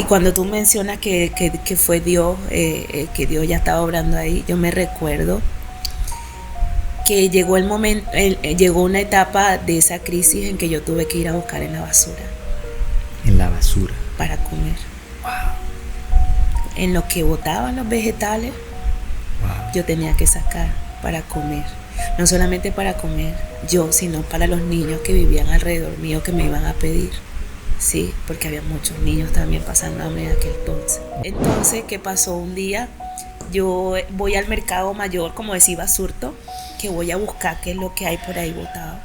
Y cuando tú mencionas que fue Dios, que Dios ya estaba obrando ahí, yo me recuerdo que llegó el momento, llegó una etapa de esa crisis en que yo tuve que ir a buscar en la basura. En la basura. Para comer. Wow. En lo que botaban los vegetales, wow. Yo tenía que sacar para comer. No solamente para comer yo, sino para los niños que vivían alrededor mío que me iban a pedir. Sí, porque había muchos niños también pasando hambre en aquel entonces. Entonces, ¿qué pasó? Un día yo voy al mercado mayor, como decía Basurto, que voy a buscar qué es lo que hay por ahí botado.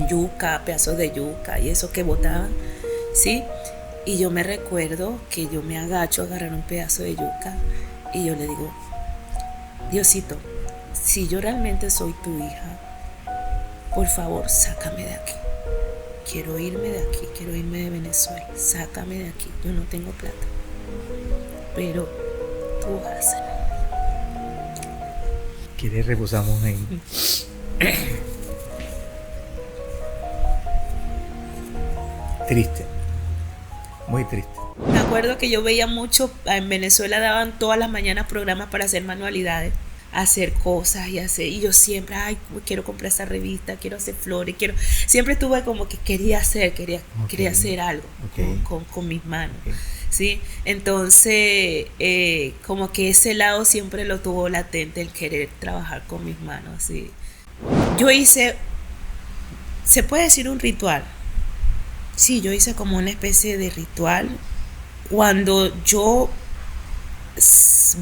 Yuca, pedazos de yuca y eso que botaban, ¿sí? Y yo me recuerdo que yo me agacho a agarrar un pedazo de yuca y yo le digo, Diosito, si yo realmente soy tu hija, por favor, sácame de aquí. Quiero irme de aquí, quiero irme de Venezuela. Sácame de aquí, yo no tengo plata. Pero tú hazlo. ¿Quieres reposamos ahí? Triste, muy triste. Me acuerdo que yo veía mucho, en Venezuela daban todas las mañanas programas para hacer manualidades, hacer cosas y yo siempre, quiero comprar esa revista, quiero hacer flores, siempre tuve como que quería hacer algo con mis manos. Okay. ¿Sí? Entonces, como que ese lado siempre lo tuvo latente, el querer trabajar con mis manos. ¿Sí? Yo hice, se puede decir un ritual. Sí, yo hice como una especie de ritual cuando yo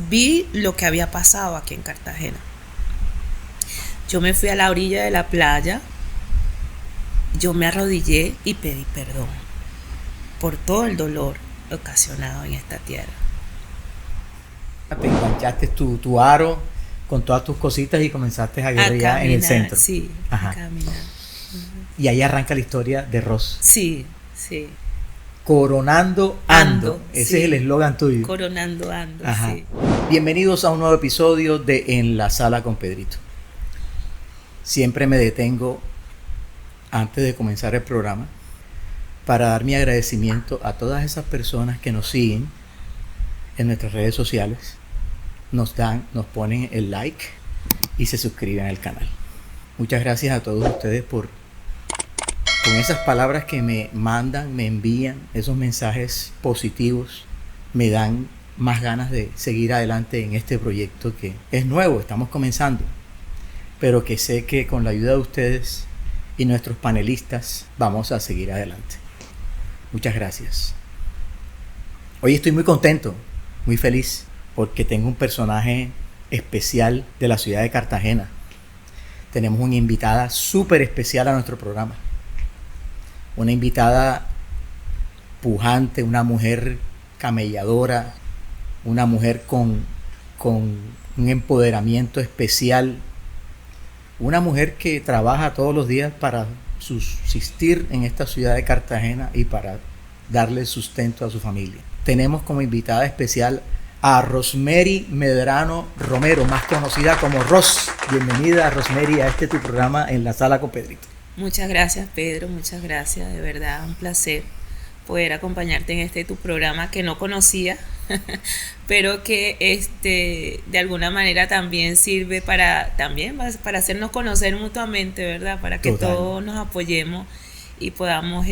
vi lo que había pasado aquí en Cartagena. Yo me fui a la orilla de la playa, yo me arrodillé y pedí perdón por todo el dolor ocasionado en esta tierra. Te enganchaste tu aro con todas tus cositas y comenzaste a guerrear en el centro. Sí, a caminar. Y ahí arranca la historia de Ros. Sí, sí. Coronando Ando. Ese es el eslogan tuyo. Coronando Ando, sí. Bienvenidos a un nuevo episodio de En la Sala con Pedrito. Siempre me detengo antes de comenzar el programa para dar mi agradecimiento a todas esas personas que nos siguen en nuestras redes sociales, nos ponen el like y se suscriben al canal. Muchas gracias a todos ustedes con esas palabras que me mandan, me envían, esos mensajes positivos, me dan más ganas de seguir adelante en este proyecto que es nuevo, estamos comenzando, pero que sé que con la ayuda de ustedes y nuestros panelistas vamos a seguir adelante. Muchas gracias. Hoy estoy muy contento, muy feliz, porque tengo un personaje especial de la ciudad de Cartagena. Tenemos una invitada súper especial a nuestro programa. Una invitada pujante, una mujer camelladora, una mujer con un empoderamiento especial, una mujer que trabaja todos los días para subsistir en esta ciudad de Cartagena y para darle sustento a su familia. Tenemos como invitada especial a Rosemary Medrano Romero, más conocida como Ros. Bienvenida, Rosemary, a tu programa En la Sala con Pedrito. Muchas gracias, Pedro, muchas gracias, de verdad, un placer poder acompañarte en tu programa que no conocía, pero que de alguna manera también sirve para hacernos conocer mutuamente, ¿verdad? Para que todos nos apoyemos y podamos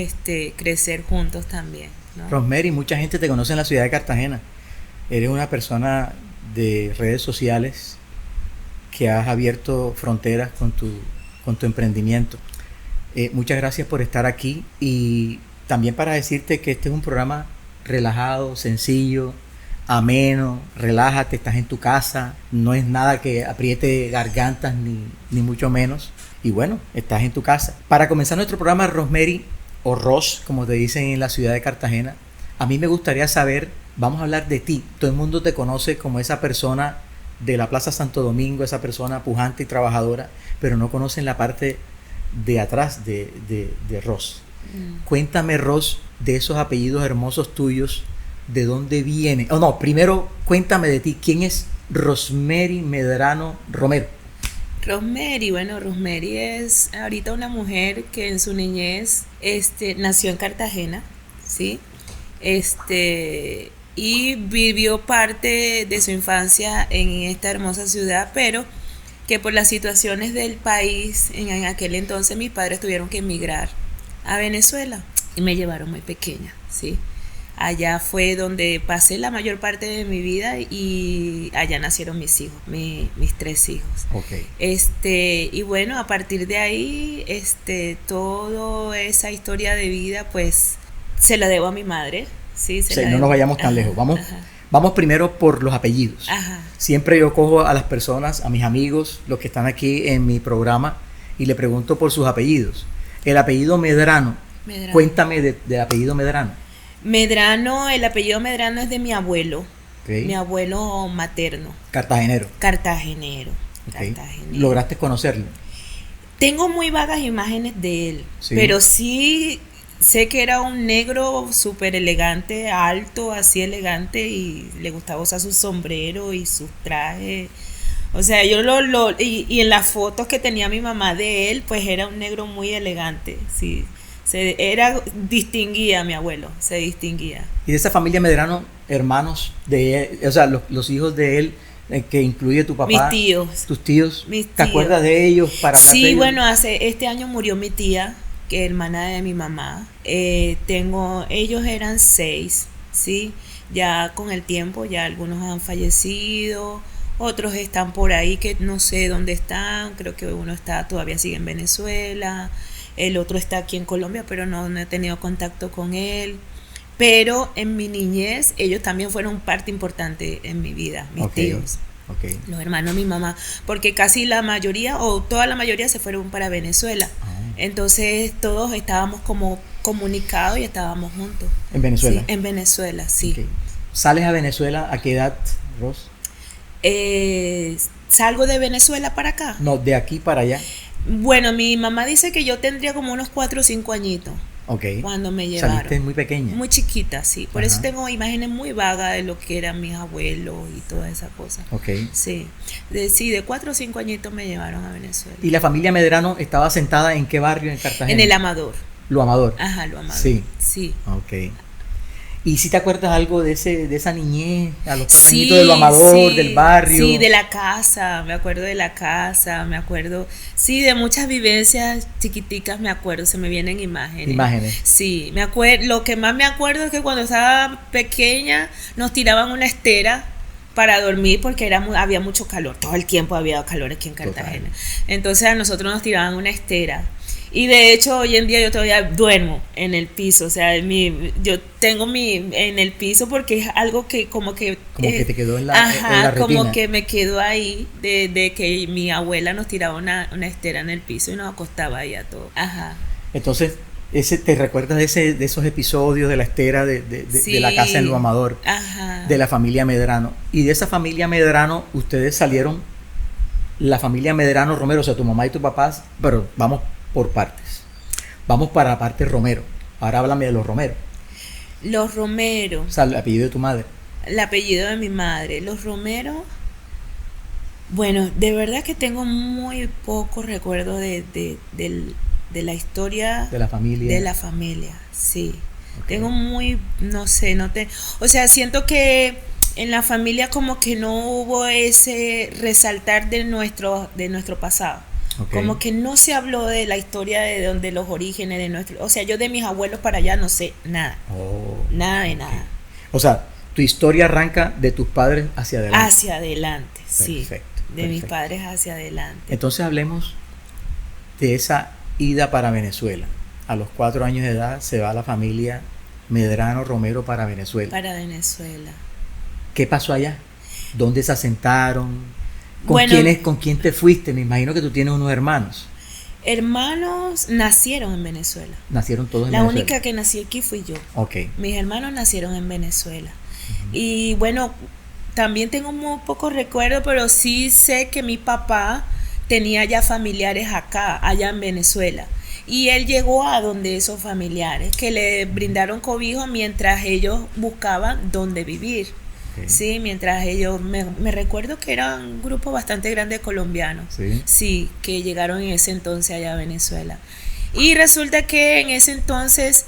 crecer juntos también, ¿no? Rosemary, mucha gente te conoce en la ciudad de Cartagena. Eres una persona de redes sociales que has abierto fronteras con tu emprendimiento. Muchas gracias por estar aquí y también para decirte que este es un programa relajado, sencillo, ameno, relájate, estás en tu casa, no es nada que apriete gargantas ni mucho menos. Y bueno, estás en tu casa. Para comenzar nuestro programa, Rosemary, o Ros, como te dicen en la ciudad de Cartagena, a mí me gustaría saber, vamos a hablar de ti. Todo el mundo te conoce como esa persona de la Plaza Santo Domingo, esa persona pujante y trabajadora, pero no conocen la parte de atrás de Ros. Cuéntame, Ros, de esos apellidos hermosos tuyos, ¿de dónde viene? Primero cuéntame de ti. ¿Quién es Rosemary Medrano Romero? Rosemary es ahorita una mujer que en su niñez nació en Cartagena, ¿sí? Y vivió parte de su infancia en esta hermosa ciudad, pero que por las situaciones del país en aquel entonces mis padres tuvieron que emigrar a Venezuela y me llevaron muy pequeña, ¿sí? Allá fue donde pasé la mayor parte de mi vida y allá nacieron mis hijos, mis 3 hijos. Okay. Y bueno, a partir de ahí, toda esa historia de vida, pues, se la debo a mi madre, ¿sí? No nos vayamos tan lejos, vamos primero por los apellidos. Ajá. Siempre yo cojo a las personas, a mis amigos, los que están aquí en mi programa, y le pregunto por sus apellidos. El apellido Medrano. Cuéntame del apellido Medrano. Medrano, el apellido Medrano es de mi abuelo, Okay. Mi abuelo materno. Cartagenero. Cartagenero. ¿Lograste conocerlo? Tengo muy vagas imágenes de él, Sí. Pero sí sé que era un negro súper elegante, alto, así elegante, y le gustaba usar su sombrero y sus trajes. O sea, yo y en las fotos que tenía mi mamá de él, pues era un negro muy elegante, sí. Distinguía, mi abuelo, se distinguía. Y de esa familia Medrano, hermanos de él, o sea, los hijos de él, que incluye tu papá. Mis tíos. Tus tíos. Mis ¿Te tíos. acuerdas de ellos para hablar de ellos? Sí, bueno, este año murió mi tía, que es hermana de mi mamá. Ellos eran 6, ¿sí? Ya con el tiempo, ya algunos han fallecido, otros están por ahí que no sé dónde están, creo que uno todavía sigue en Venezuela. El otro está aquí en Colombia, pero no he tenido contacto con él. Pero en mi niñez, ellos también fueron parte importante en mi vida, mis tíos. Okay. Los hermanos de mi mamá, porque casi la mayoría, o toda la mayoría, se fueron para Venezuela. Entonces todos estábamos como comunicados y estábamos juntos. ¿En Venezuela? Sí, en Venezuela, sí. Okay. ¿Sales a Venezuela a qué edad, Ros? ¿Salgo de Venezuela para acá? No, de aquí para allá. Bueno, mi mamá dice que yo tendría como unos 4 o 5 añitos. Okay. Cuando me llevaron. Saliste muy pequeña. Muy chiquita, sí. Por Ajá. eso tengo imágenes muy vagas de lo que eran mis abuelos y toda esa cosa. Okay. Sí. De 4 o 5 añitos me llevaron a Venezuela. ¿Y la familia Medrano estaba sentada en qué barrio en Cartagena? En el Amador. Lo Amador. Ajá, Lo Amador. Sí. Sí. Ok. ¿Y si te acuerdas algo de esa niñez, a los 4 añitos de Lo Amador, del barrio? Sí, de la casa, me acuerdo de la casa, me acuerdo, sí, de muchas vivencias chiquiticas me acuerdo, se me vienen imágenes. Imágenes. Sí, me acuerdo, lo que más me acuerdo es que cuando estaba pequeña nos tiraban una estera para dormir porque había mucho calor, todo el tiempo había calor aquí en Cartagena. Total. Entonces a nosotros nos tiraban una estera. Y de hecho hoy en día yo todavía duermo en el piso, o sea, yo tengo en el piso porque es algo que como que te quedó en la retina. Como que me quedó ahí de que mi abuela nos tiraba una estera en el piso y nos acostaba ahí a todos. Ajá. Entonces, ¿te recuerdas de esos episodios de la estera Sí. de la casa en Lo Amador? Ajá. De la familia Medrano? Y de esa familia Medrano, ustedes salieron, la familia Medrano Romero, o sea, tu mamá y tu papá, pero vamos por partes. Vamos para la parte Romero. Ahora háblame de los Romero. Los Romero. O sea, el apellido de tu madre. El apellido de mi madre. Los Romero. Bueno, de verdad que tengo muy poco recuerdo de la historia. De la familia. De la familia, sí. Okay. Tengo o sea, siento que en la familia como que no hubo ese resaltar de nuestro pasado. Okay. Como que no se habló de la historia de los orígenes de nuestro, o sea, yo de mis abuelos para allá no sé nada. Nada de nada. O sea, tu historia arranca de tus padres hacia adelante. Hacia adelante, sí. Perfecto. Mis padres hacia adelante. Entonces hablemos de esa ida para Venezuela. A los 4 años de edad se va la familia Medrano Romero para Venezuela. Para Venezuela. ¿Qué pasó allá? ¿Dónde se asentaron? ¿Con quién te fuiste? Me imagino que tú tienes unos hermanos. Hermanos nacieron en Venezuela. Nacieron todos en Venezuela. La única Venezuela. que nací aquí fui yo. Okay. Mis hermanos nacieron en Venezuela. Y bueno, también tengo muy pocos recuerdos, pero sí sé que mi papá tenía ya familiares allá en Venezuela. Y él llegó a donde esos familiares, que le brindaron cobijo mientras ellos buscaban dónde vivir. Sí, mientras ellos, me recuerdo que era un grupo bastante grande de colombianos, sí, que llegaron en ese entonces allá a Venezuela. Y resulta que en ese entonces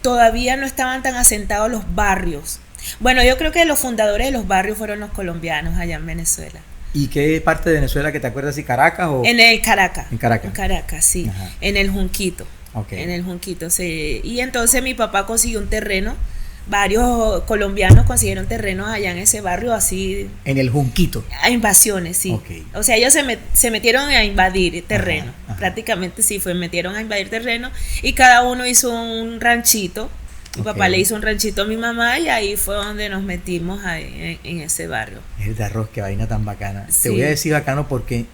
todavía no estaban tan asentados los barrios. Bueno, yo creo que los fundadores de los barrios fueron los colombianos allá en Venezuela. ¿Y qué parte de Venezuela que te acuerdas, si Caracas o...? En el Caracas. En Caracas. En Caracas, sí. Ajá. En el Junquito. Okay. En el Junquito, sí. Y entonces mi papá consiguió un terreno. Varios colombianos consiguieron terrenos allá en ese barrio, así. En el Junquito. A invasiones, sí. Okay. O sea, ellos se metieron a invadir terreno. Ajá, ajá. Prácticamente sí, metieron a invadir terreno. Y cada uno hizo un ranchito. Mi papá le hizo un ranchito a mi mamá y ahí fue donde nos metimos ahí, en ese barrio. Es de arroz, qué vaina tan bacana. Sí. Te voy a decir bacano porque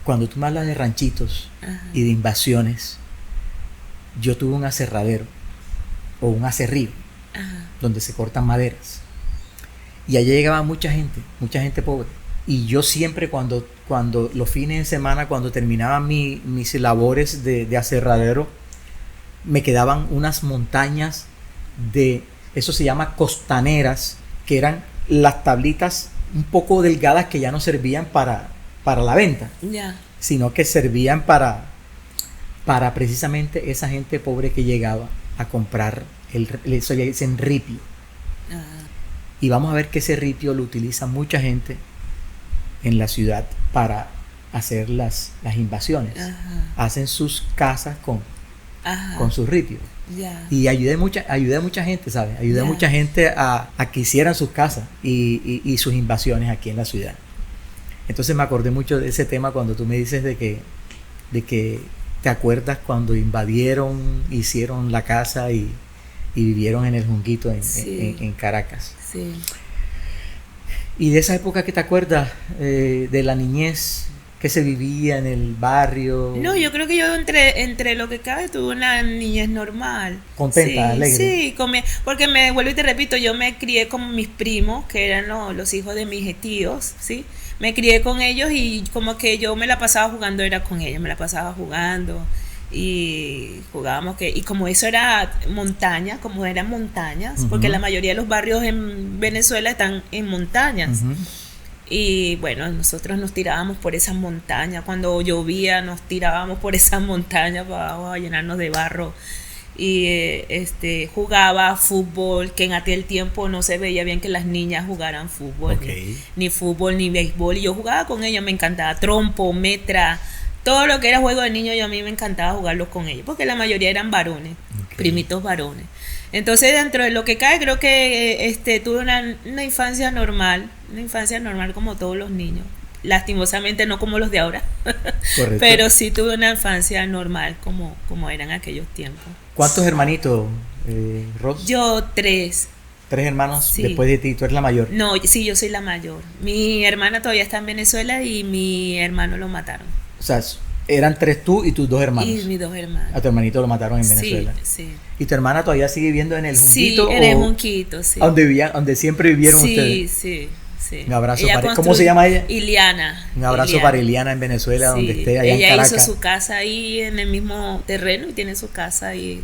cuando tú me hablas de ranchitos y de invasiones, yo tuve un aserradero o un aserrío donde se cortan maderas. Y allá llegaba mucha gente pobre. Y yo siempre cuando los fines de semana, cuando terminaba mis labores de aserradero, me quedaban unas montañas de, eso se llama costaneras, que eran las tablitas un poco delgadas que ya no servían para la venta, sino que servían para precisamente esa gente pobre que llegaba a comprar eso le dicen ripio. Y vamos a ver que ese ripio lo utiliza mucha gente en la ciudad para hacer las invasiones. Hacen sus casas con sus ripios. Y ayudé a mucha gente, ¿sabes? Ayudé a mucha gente a que hicieran sus casas y sus invasiones aquí en la ciudad. Entonces me acordé mucho de ese tema cuando tú me dices de que te acuerdas cuando invadieron, hicieron la casa y vivieron en el Junquito en Caracas. Sí. Y de esa época, ¿qué te acuerdas de la niñez que se vivía en el barrio? No, yo creo que yo entre lo que cabe tuve una niñez normal. Contenta, sí, alegre. Sí, porque vuelvo y te repito, yo me crié con mis primos, que eran los hijos de mis tíos, ¿sí? Me crié con ellos y como que yo me la pasaba jugando, era con ellos, me la pasaba jugando. Y jugábamos y como eso era montaña, como eran montañas, porque la mayoría de los barrios en Venezuela están en montañas. Y bueno, nosotros nos tirábamos por esas montañas, cuando llovía nos tirábamos por esas montañas para abajo a llenarnos de barro. Y jugaba fútbol, que en aquel tiempo no se veía bien que las niñas jugaran fútbol, ni fútbol ni béisbol, y yo jugaba con ellos, me encantaba trompo, metra, todo lo que era juego de niños, a mí me encantaba jugarlos con ellos, porque la mayoría eran varones, primitos varones. Entonces, dentro de lo que cae, creo que tuve una infancia normal como todos los niños. Lastimosamente no como los de ahora, pero sí tuve una infancia normal como eran aquellos tiempos. ¿Cuántos hermanitos, Ros? Yo 3. 3 hermanos, sí. Después de ti, ¿tú eres la mayor? No, sí, yo soy la mayor. Mi hermana todavía está en Venezuela y mi hermano lo mataron. O sea, eran 3 tú y tus 2 hermanos. Y mis 2 hermanos. A tu hermanito lo mataron en Venezuela. Sí. ¿Y tu hermana todavía sigue viviendo en el Junquito? Sí, en el Junquito, sí. Donde siempre vivieron ustedes. Sí. Un abrazo para... ¿Cómo se llama ella? Iliana. Un abrazo para Iliana en Venezuela, donde esté allá en Caracas. Ella hizo su casa ahí en el mismo terreno y tiene su casa ahí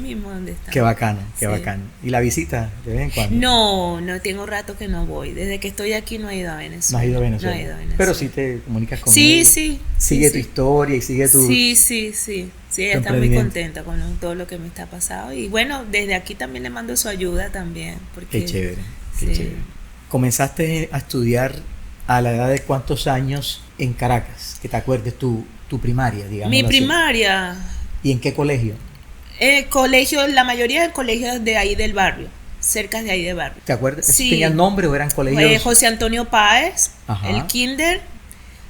mismo donde está. Qué bacano, qué bacano. ¿Y la visita de vez en cuando? No tengo rato que no voy. Desde que estoy aquí no he ido a Venezuela. No has ido a Venezuela. No he ido a Venezuela. Pero sí te comunicas con ella. Sí. Sigue tu historia y sigue tu... Sí, ella está muy contenta con todo lo que me está pasando. Y bueno, desde aquí también le mando su ayuda también. Porque, qué chévere. Comenzaste a estudiar a la edad de ¿cuántos años en Caracas? Que te acuerdes tu primaria, digamos. Mi primaria. ¿Y en qué colegio? Colegio, la mayoría de colegios de ahí del barrio, cerca de ahí del barrio. ¿Te acuerdas? Sí. ¿Tenían nombre o eran colegios? José Antonio Páez, Ajá. El kinder,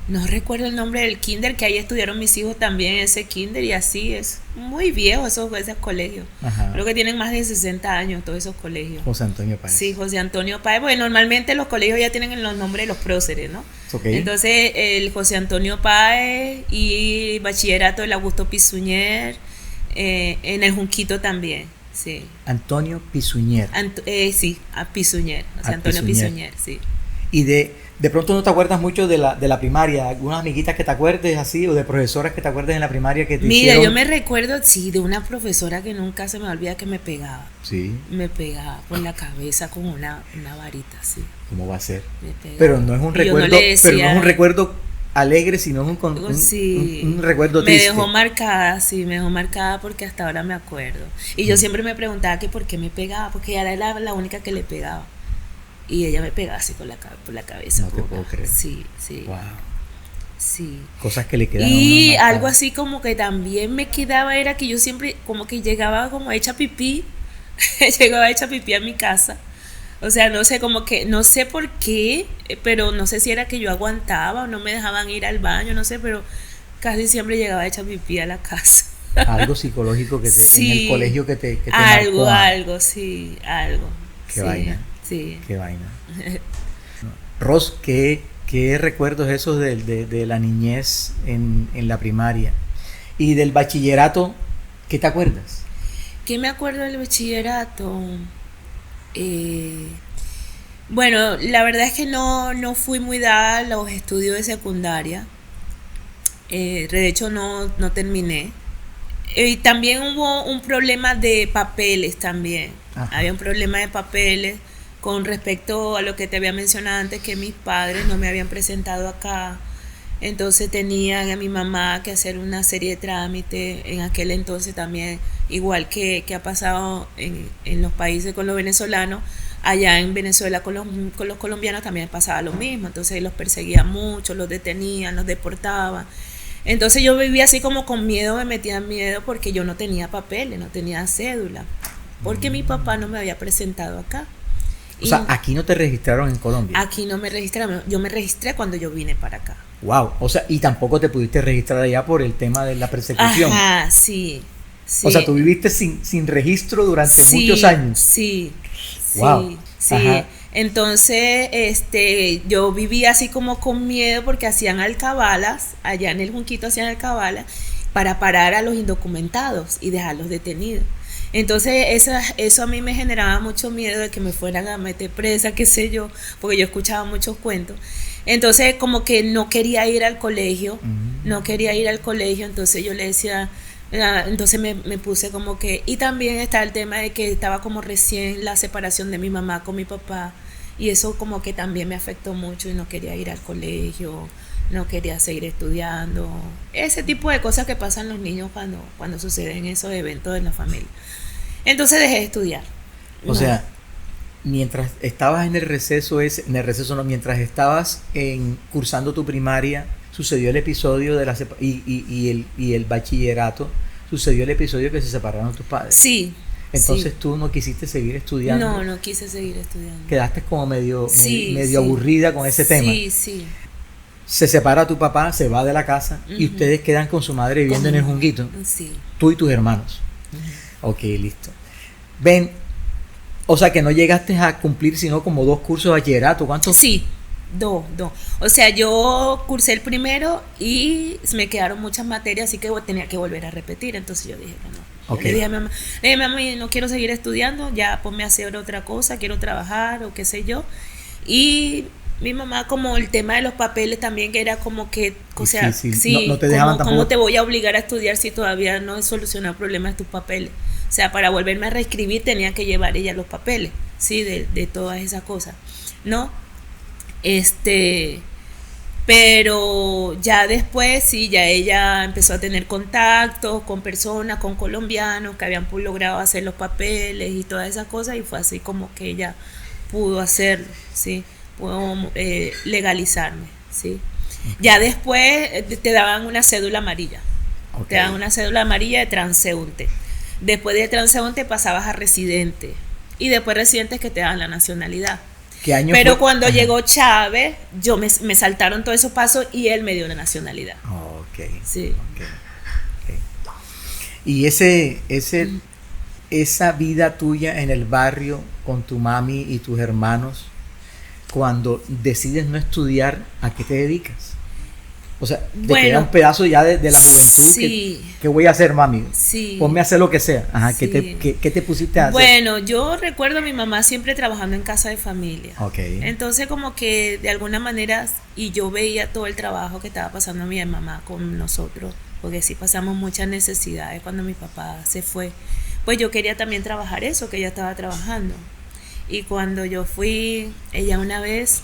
no recuerdo el nombre del kinder, que ahí estudiaron mis hijos también ese kinder, y así es muy viejo esos colegios. Ajá. Creo que tienen más de 60 años todos esos colegios. José Antonio Páez. Sí, José Antonio Páez, porque normalmente los colegios ya tienen los nombres de los próceres, ¿no? Entonces el José Antonio Páez y bachillerato el Augusto Pisuñer, en el Junquito también, sí. Antonio Pisuñer. Sí, a Pisuñer, o sea, Antonio Pisuñer, sí. Y de pronto no te acuerdas mucho de la primaria, algunas amiguitas que te acuerdes así, o de profesoras que te acuerdes en la primaria que te hicieron. Mira, yo me recuerdo, sí, de una profesora que nunca se me olvida que me pegaba. Sí. Me pegaba por la cabeza con una varita, sí. ¿Cómo va a ser? Me pegaba. Pero no es un recuerdo, pero no es un recuerdo alegre, sino es un recuerdo triste. Me dejó marcada, sí, me dejó marcada porque hasta ahora me acuerdo. Y yo siempre me preguntaba que por qué me pegaba, porque ella era la única que le pegaba. Y ella me pegaba así por la cabeza. No te puedo creer. Sí, sí. Wow. Sí. Cosas que le quedan Y a uno algo así como que también me quedaba era que yo siempre como que llegaba como hecha pipí, llegaba hecha pipí a mi casa. O sea, no sé, como que, no sé por qué, pero no sé si era que yo aguantaba o no me dejaban ir al baño, no sé, pero casi siempre llegaba hecha pipí a la casa. Algo psicológico que te, sí, en el colegio que te algo, marcó. Algo, sí, algo. Qué sí, vaina. Sí. Qué vaina. Ros, ¿qué recuerdos esos de la niñez en la primaria? Y del bachillerato, ¿qué te acuerdas? ¿Qué me acuerdo del bachillerato? Bueno, la verdad es que no fui muy dada a los estudios de secundaria. De hecho, no terminé. Y también hubo un problema de papeles también. Ajá. Había un problema de papeles con respecto a lo que te había mencionado antes, que mis padres no me habían presentado acá. Entonces tenían a mi mamá que hacer una serie de trámites. En aquel entonces también, igual que ha pasado en los países con los venezolanos, allá en Venezuela con los colombianos también pasaba lo mismo. Entonces los perseguían mucho, los detenían, los deportaban. Entonces yo vivía así como con miedo, me metían miedo porque yo no tenía papeles, no tenía cédula, porque mi papá no me había presentado acá. O sea, aquí no te registraron en Colombia. Aquí no me registraron, yo me registré cuando yo vine para acá. Wow, o sea, y tampoco te pudiste registrar allá por el tema de la persecución. Ajá, sí. O sea, tú viviste sin registro durante muchos años. Sí. Wow. Sí. Ajá. Entonces, yo vivía así como con miedo porque hacían alcabalas, allá en el Junquito hacían alcabalas para parar a los indocumentados y dejarlos detenidos. Entonces eso a mí me generaba mucho miedo de que me fueran a meter presa, qué sé yo, porque yo escuchaba muchos cuentos. Entonces como que no quería ir al colegio, entonces yo le decía, entonces me puse como que, y también está el tema de que estaba como recién la separación de mi mamá con mi papá, y eso como que también me afectó mucho y no quería ir al colegio, no quería seguir estudiando, ese tipo de cosas que pasan los niños cuando suceden esos eventos en la familia. Entonces dejé de estudiar. O sea, mientras estabas en el receso mientras estabas cursando tu primaria, sucedió el episodio de y el bachillerato, sucedió el episodio que se separaron tus padres. Sí. Entonces tú no quisiste seguir estudiando. No quise seguir estudiando. Quedaste como medio aburrida con ese tema. Sí. Se separa tu papá, se va de la casa y ustedes quedan con su madre viviendo en el Junquito. Sí. Tú y tus hermanos. Ok, listo. Ven, o sea que no llegaste a cumplir sino como 2 cursos de bachillerato. ¿Cuántos? Sí, 2. O sea, yo cursé el primero y me quedaron muchas materias, así que tenía que volver a repetir. Entonces yo dije que no. Okay. Le dije a mi mamá, no quiero seguir estudiando, ya ponme a hacer otra cosa, quiero trabajar o qué sé yo. Y mi mamá, como el tema de los papeles también, que era como que, o sea, sí, no te dejaban tampoco. ¿Cómo te voy a obligar a estudiar si todavía no he solucionado problemas de tus papeles? O sea, para volverme a reescribir tenía que llevar ella los papeles, sí, de todas esas cosas, ¿no? Pero ya después sí, ya ella empezó a tener contactos con personas, con colombianos que habían logrado hacer los papeles y todas esas cosas, y fue así como que ella pudo hacerlo, sí, pudo legalizarme, sí. Okay. Ya después te daban una cédula amarilla, okay. Te daban una cédula amarilla de transeúnte. Después de transeúnte pasabas a residente, y después residente es que te daban la nacionalidad. ¿Qué año Pero fue? cuando llegó Chávez, me saltaron todos esos pasos y él me dio la nacionalidad. Ok. Sí. Okay. Y esa vida tuya en el barrio con tu mami y tus hermanos, cuando decides no estudiar, ¿a qué te dedicas? O sea, te queda un pedazo ya de la juventud. Sí. ¿Qué voy a hacer, mami? Sí. Ponme a hacer lo que sea. Ajá, sí. ¿Qué te pusiste a hacer? Bueno, yo recuerdo a mi mamá siempre trabajando en casa de familia. Okay. Entonces como que de alguna manera, y yo veía todo el trabajo que estaba pasando mi mamá con nosotros, porque sí pasamos muchas necesidades cuando mi papá se fue. Pues yo quería también trabajar eso que ella estaba trabajando. Y cuando yo fui, ella una vez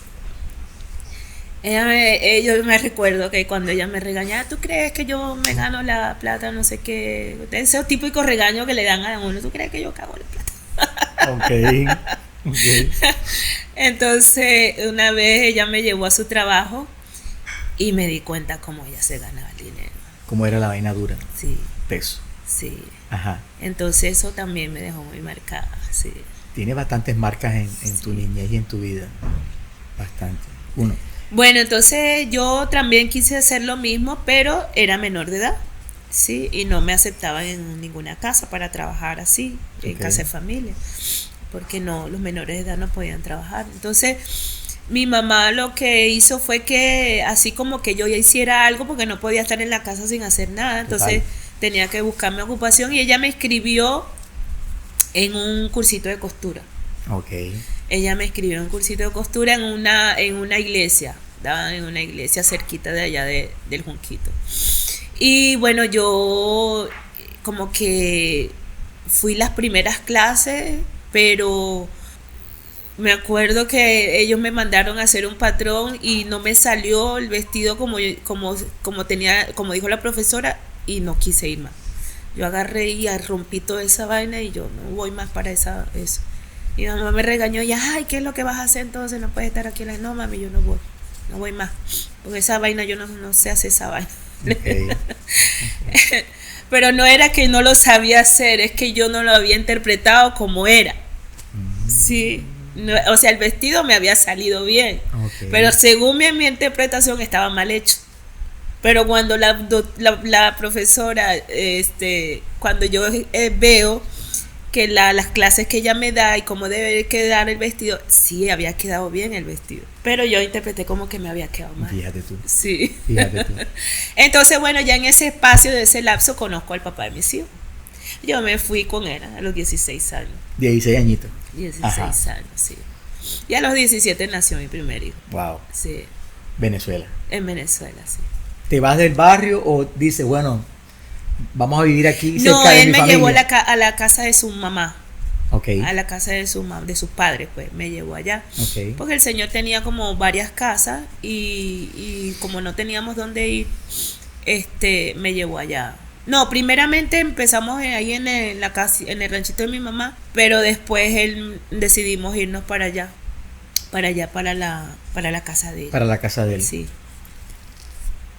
Yo me recuerdo que cuando ella me regañaba, ¿tú crees que yo me gano la plata? No sé qué. Ese típico regaño que le dan a uno, ¿tú crees que yo cago la plata? Ok. Entonces, una vez ella me llevó a su trabajo y me di cuenta cómo ella se ganaba el dinero. ¿Cómo era la vaina dura? Sí, Peso. sí. Ajá. Entonces eso también me dejó muy marcada, sí. Tiene bastantes marcas en tu niñez y en tu vida. Bastante. Uno. Bueno, entonces yo también quise hacer lo mismo, pero era menor de edad, sí, y no me aceptaban en ninguna casa para trabajar así, en Ok. casa de familia, porque no, los menores de edad no podían trabajar. Entonces, mi mamá lo que hizo fue que, así como que yo ya hiciera algo, porque no podía estar en la casa sin hacer nada, entonces Total. tenía que buscarme ocupación y ella me inscribió en un cursito de costura. Ok. Ella me escribió un cursito de costura en una iglesia, daban en una iglesia cerquita de allá del Junquito. Y bueno, yo como que fui las primeras clases, pero me acuerdo que ellos me mandaron a hacer un patrón y no me salió el vestido como tenía, como dijo la profesora, y no quise ir más. Yo agarré y rompí toda esa vaina y yo no voy más para eso. Mi mamá me regañó y, ay, ¿qué es lo que vas a hacer entonces? No puedes estar aquí. No, mami, yo no voy más. Porque esa vaina, yo no sé hacer esa vaina. Ok. Pero no era que no lo sabía hacer, es que yo no lo había interpretado como era. Sí, no, o sea, el vestido me había salido bien, Ok. pero según mi interpretación estaba mal hecho. Pero cuando la profesora, cuando yo veo que las clases que ella me da y cómo debe quedar el vestido, sí había quedado bien el vestido, pero yo interpreté como que me había quedado mal. Fíjate tú. Sí. Fíjate tú. Entonces, bueno, ya en ese espacio de ese lapso conozco al papá de mis hijos. Yo me fui con él a los 16 años. 16 añitos. 16 Ajá. años, sí. Y a los 17 nació mi primer hijo. Wow. Sí, Venezuela. en Venezuela, sí. ¿Te vas del barrio o dices, bueno, vamos a vivir aquí No, cerca de él mi me familia? llevó a la casa de su mamá, Ok. a la casa de de sus padres, pues me llevó allá. Ok. Porque el señor tenía como varias casas y como no teníamos dónde ir, me llevó allá. No, primeramente empezamos ahí en la casa, en el ranchito de mi mamá, pero después decidimos irnos para allá, para la casa de él. Para la casa de él. Sí.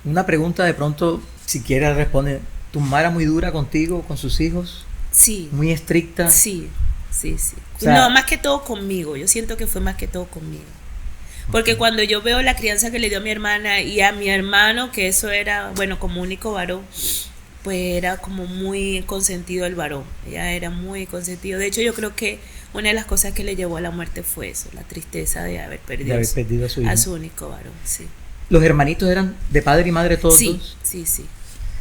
Una pregunta de pronto, si quieres responder. ¿Tu mamá era muy dura contigo, con sus hijos? Sí. Muy estricta. Sí, sí. O sea, No, más que todo conmigo. Yo siento que fue más que todo conmigo. Porque cuando yo veo la crianza que le dio a mi hermana y a mi hermano, que eso era, bueno, como único varón, pues era como muy consentido el varón. Ella era muy consentido. De hecho, yo creo que una de las cosas que le llevó a la muerte fue eso, la tristeza de haber perdido, de haber perdido a su hijo. a su único varón. Sí. ¿Los hermanitos eran de padre y madre todos Sí, dos? sí, sí.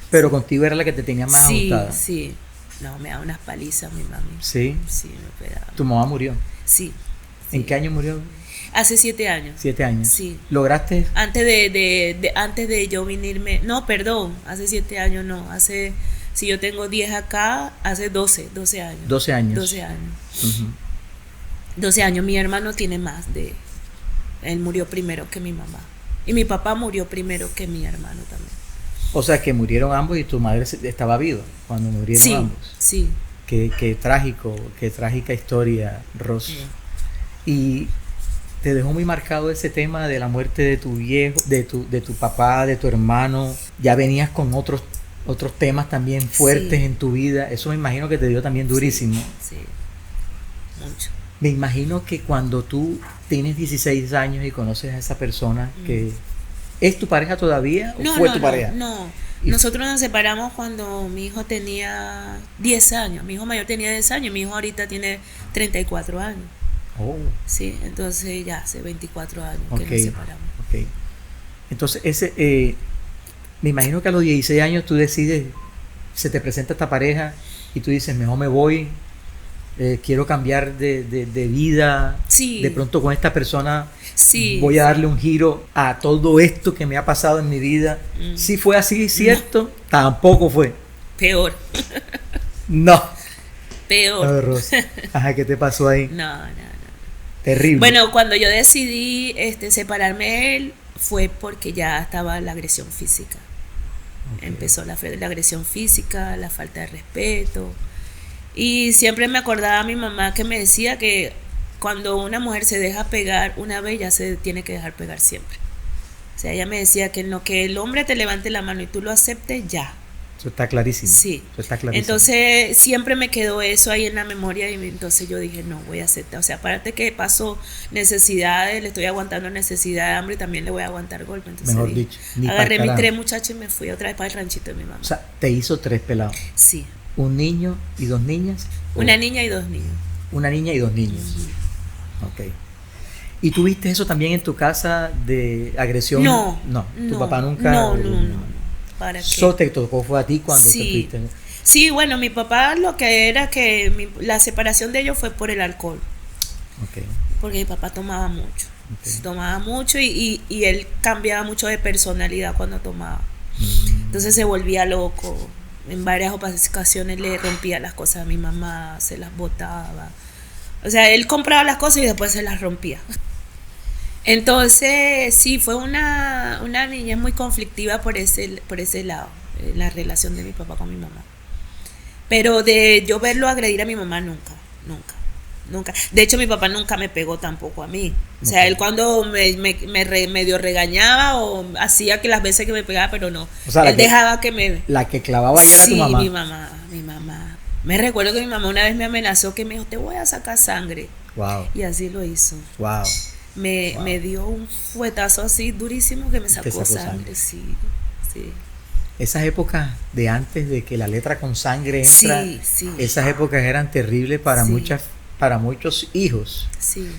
Pero contigo era la que te tenía más Sí, ajustada. sí. No, me daba unas palizas mi mami. Sí. Sí, me pegaba. Tu mamá murió. Sí. ¿En Sí. qué año murió? Hace 7 años. 7 años. Sí. ¿Lograste? Antes antes de yo venirme, no, perdón, hace 7 años no, si yo tengo 10 acá, hace 12 años. 12 años. 12 años. Ujú. 12 años, mi hermano tiene más él murió primero que mi mamá. Y mi papá murió primero que mi hermano también. O sea, que murieron ambos y tu madre estaba viva cuando murieron Sí, ambos. sí. Qué trágico, qué trágica historia, Ros. Sí. Y te dejó muy marcado ese tema de la muerte de tu viejo, de tu papá, de tu hermano. Ya venías con otros temas también fuertes Sí. en tu vida. Eso me imagino que te dio también durísimo. Sí, mucho. Me imagino que cuando tú tienes 16 años y conoces a esa persona que ¿es tu pareja todavía o fue tu pareja? No. Y- Nosotros nos separamos cuando mi hijo tenía 10 años. Mi hijo mayor tenía 10 años. Mi hijo ahorita tiene 34 años. Oh, Sí, entonces ya hace 24 años ok, que nos separamos. ok. Entonces, me imagino que a los 16 años tú decides, se te presenta esta pareja y tú dices, mejor me voy, quiero cambiar de vida, Sí. de pronto con esta persona Sí. voy a darle un giro a todo esto que me ha pasado en mi vida. ¿Sí fue así, cierto? Tampoco fue. Peor. No. Peor. No, Rosa. Ajá, ¿qué te pasó ahí? No. Terrible. Bueno, cuando yo decidí separarme de él, fue porque ya estaba la agresión física. Okay. Empezó la agresión física, la falta de respeto. Y siempre me acordaba a mi mamá que me decía que cuando una mujer se deja pegar una vez, ya se tiene que dejar pegar siempre. O sea, ella me decía que en lo que el hombre te levante la mano y tú lo aceptes, ya. Eso está clarísimo. Sí. Eso está clarísimo. Entonces siempre me quedó eso ahí en la memoria y entonces yo dije, no, voy a aceptar. O sea, aparte que paso necesidades, le estoy aguantando necesidad de hambre y también le voy a aguantar golpe. Entonces mejor dicho, agarré mis 3 muchachos y me fui otra vez para el ranchito de mi mamá. O sea, te hizo 3 pelados. Sí. ¿Un niño y 2 niñas? Una niña y 2 niños. Una niña y 2 niños. Ok. ¿Y tuviste eso también en tu casa de agresión? No. ¿Tu papá nunca? No. ¿Para qué? ¿Eso te tocó fue a ti cuando te fuiste? Sí, bueno, mi papá lo que era que la separación de ellos fue por el alcohol. Okay. Porque mi papá tomaba mucho. Okay. Tomaba mucho y él cambiaba mucho de personalidad cuando tomaba. Entonces se volvía loco. En varias ocasiones le rompía las cosas a mi mamá, se las botaba. O sea, él compraba las cosas y después se las rompía. Entonces, sí, fue una niñez muy conflictiva por ese lado, la relación de mi papá con mi mamá. Pero de yo verlo agredir a mi mamá, nunca. De hecho, mi papá nunca me pegó tampoco a mí. O sea, él cuando me medio regañaba o hacía que las veces que me pegaba, pero no. O sea, él dejaba que me... La que clavaba ya era tu mamá. Sí, mi mamá. Me recuerdo que mi mamá una vez me amenazó que me dijo, te voy a sacar sangre. Wow. Y así lo hizo. Wow. Me dio un fuetazo así durísimo que me sacó sangre. Sí. Esas épocas de antes de que la letra con sangre entra, esas épocas eran terribles para muchos hijos. Sí.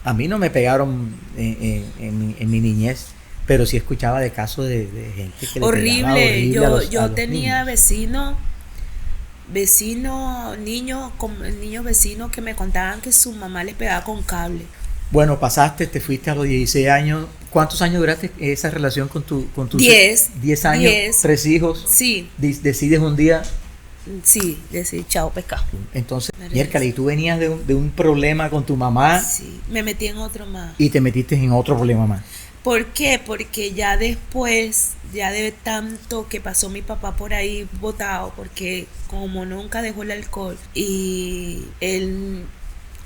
A mí no me pegaron en mi niñez, pero sí escuchaba de casos de gente que horrible. Le pegaba horrible. Yo tenía vecinos, niños vecinos que me contaban que su mamá les pegaba con cable. Bueno, te fuiste a los 16 años. ¿Cuántos años duraste esa relación con tu 10 años? 10. 3 hijos. Sí. ¿Decides un día? Sí, decidí, chao, pescado. Entonces, miércoles, ¿y tú venías de un problema con tu mamá? Sí, me metí en otro más. Y te metiste en otro problema más. ¿Por qué? Porque ya después, ya de tanto que pasó mi papá por ahí botado, porque como nunca dejó el alcohol y él...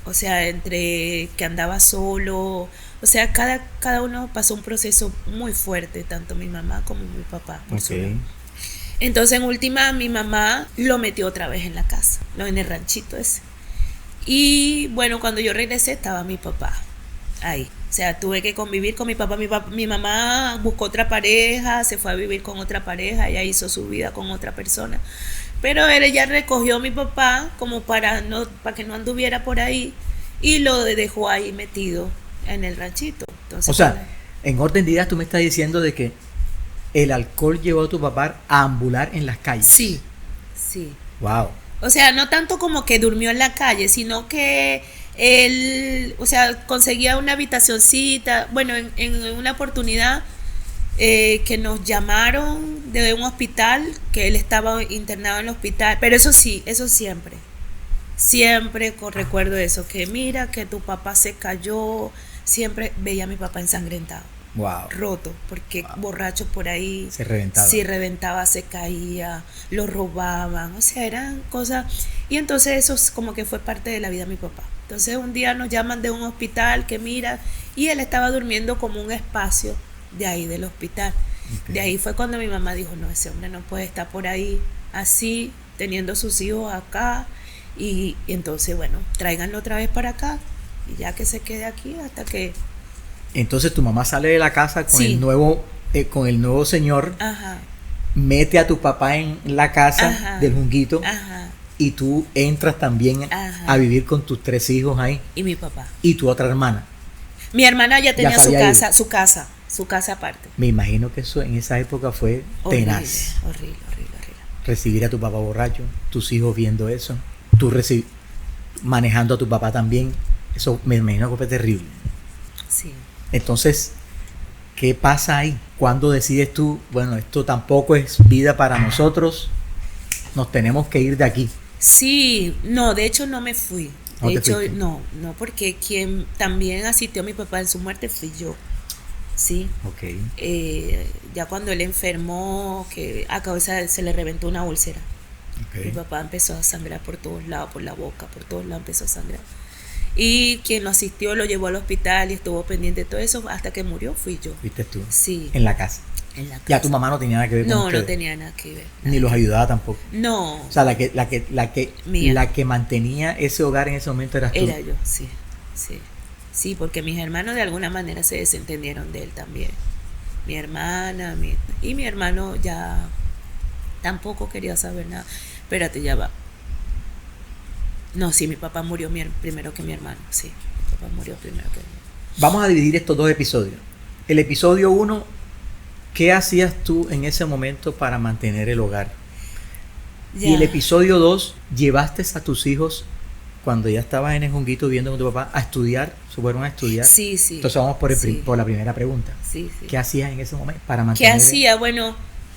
O sea, entre que andaba solo, o sea, cada uno pasó un proceso muy fuerte, tanto mi mamá como mi papá. Okay. Entonces, en última, mi mamá lo metió otra vez en la casa, en el ranchito ese. Y bueno, cuando yo regresé estaba mi papá ahí. O sea, tuve que convivir con mi papá. Mi mamá buscó otra pareja, se fue a vivir con otra pareja, ella hizo su vida con otra persona. Pero ella recogió a mi papá como para que no anduviera por ahí y lo dejó ahí metido en el ranchito. Entonces, o sea, en orden de ideas tú me estás diciendo de que el alcohol llevó a tu papá a ambular en las calles. Sí. Wow. O sea, no tanto como que durmió en la calle, sino que él, o sea, conseguía una habitacioncita. Bueno, en una oportunidad... que nos llamaron de un hospital, que él estaba internado en el hospital, pero eso sí, eso siempre recuerdo eso, que mira que tu papá se cayó, siempre veía a mi papá ensangrentado, roto, porque borrachos por ahí se reventaba. Sí, reventaba, se caía, lo robaban, o sea, eran cosas, y entonces eso como que fue parte de la vida de mi papá. Entonces un día nos llaman de un hospital que mira, y él estaba durmiendo como un espacio de ahí del hospital. Okay. De ahí fue cuando mi mamá dijo, no, ese hombre no puede estar por ahí así, teniendo sus hijos acá, y entonces bueno, tráiganlo otra vez para acá y ya que se quede aquí hasta que... Entonces tu mamá sale de la casa con el nuevo señor. Ajá. Mete a tu papá en la casa. Ajá. Del Junguito. Ajá. Y tú entras también. Ajá. A vivir con tus 3 hijos ahí. Y mi papá. Y tu otra hermana. Mi hermana ya tenía su casa aparte. Me imagino que eso en esa época fue tenaz. Horrible. Recibir a tu papá borracho, tus hijos viendo eso, tú manejando a tu papá también, eso me imagino que fue terrible. Sí. Entonces, ¿qué pasa ahí? ¿Cuándo decides tú, bueno, esto tampoco es vida para nosotros, nos tenemos que ir de aquí? Sí, no, de hecho no me fui. De hecho, no, porque quien también asistió a mi papá en su muerte fui yo. ¿sí? Ok. Ya cuando él enfermó, que a causa se le reventó una úlcera. Mi Ok. papá empezó a sangrar por todos lados, por la boca, por todos lados empezó a sangrar. Y quien lo asistió lo llevó al hospital y estuvo pendiente de todo eso hasta que murió fui yo. Fuiste tú. Sí, En la casa. en la casa. Ya tu mamá no tenía nada que ver con No, no ustedes. tenía nada que ver. Ni los ayudaba tampoco. No, O sea, Mía. la que mantenía ese hogar en ese momento eras tú. era yo, sí, sí. Sí, porque mis hermanos de alguna manera se desentendieron de él también. Mi hermana, y mi hermano ya tampoco quería saber nada. Espérate, ya va. No, sí, mi papá murió primero que mi hermano, sí. Mi papá murió primero que mi hermano. Vamos a dividir estos dos episodios. El episodio 1, ¿qué hacías tú en ese momento para mantener el hogar? Ya. Y el episodio 2, ¿llevaste a tus hijos cuando ya estabas en el Junguito viviendo con tu papá a estudiar? ¿Se fueron a estudiar? Sí, sí. Entonces vamos Sí. por la primera pregunta. Sí, sí. ¿Qué hacías en ese momento para ¿Qué mantener? hacía? Bueno,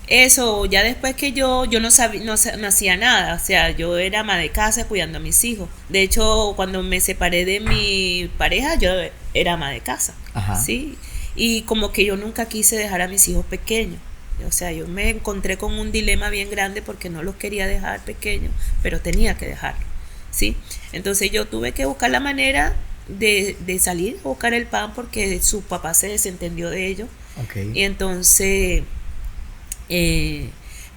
eso, ya después que yo no sabía, no hacía nada, o sea, yo era ama de casa cuidando a mis hijos. De hecho, cuando me separé de mi pareja, yo era ama de casa, Ajá. ¿sí? Y como que yo nunca quise dejar a mis hijos pequeños. O sea, yo me encontré con un dilema bien grande porque no los quería dejar pequeños, pero tenía que dejarlos, ¿sí? Entonces yo tuve que buscar la manera de salir a buscar el pan porque su papá se desentendió de ellos. Ok. Y entonces,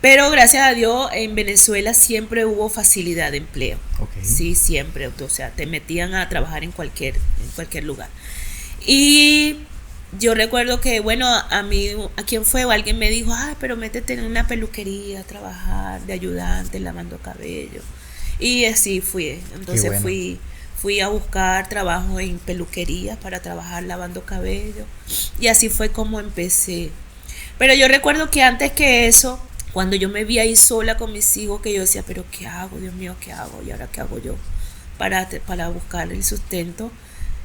pero gracias a Dios en Venezuela siempre hubo facilidad de empleo. Ok. Sí, siempre. O sea, te metían a trabajar en cualquier lugar. Y yo recuerdo que, bueno, a mí, ¿a quién fue? O alguien me dijo, ay, pero métete en una peluquería a trabajar de ayudante, lavando cabello. Y así fui. Entonces bueno. fui a buscar trabajo en peluquería para trabajar lavando cabello. Y así fue como empecé. Pero yo recuerdo que antes que eso, cuando yo me vi ahí sola con mis hijos, que yo decía, pero ¿qué hago? Dios mío, ¿qué hago? ¿Y ahora qué hago yo para buscar el sustento?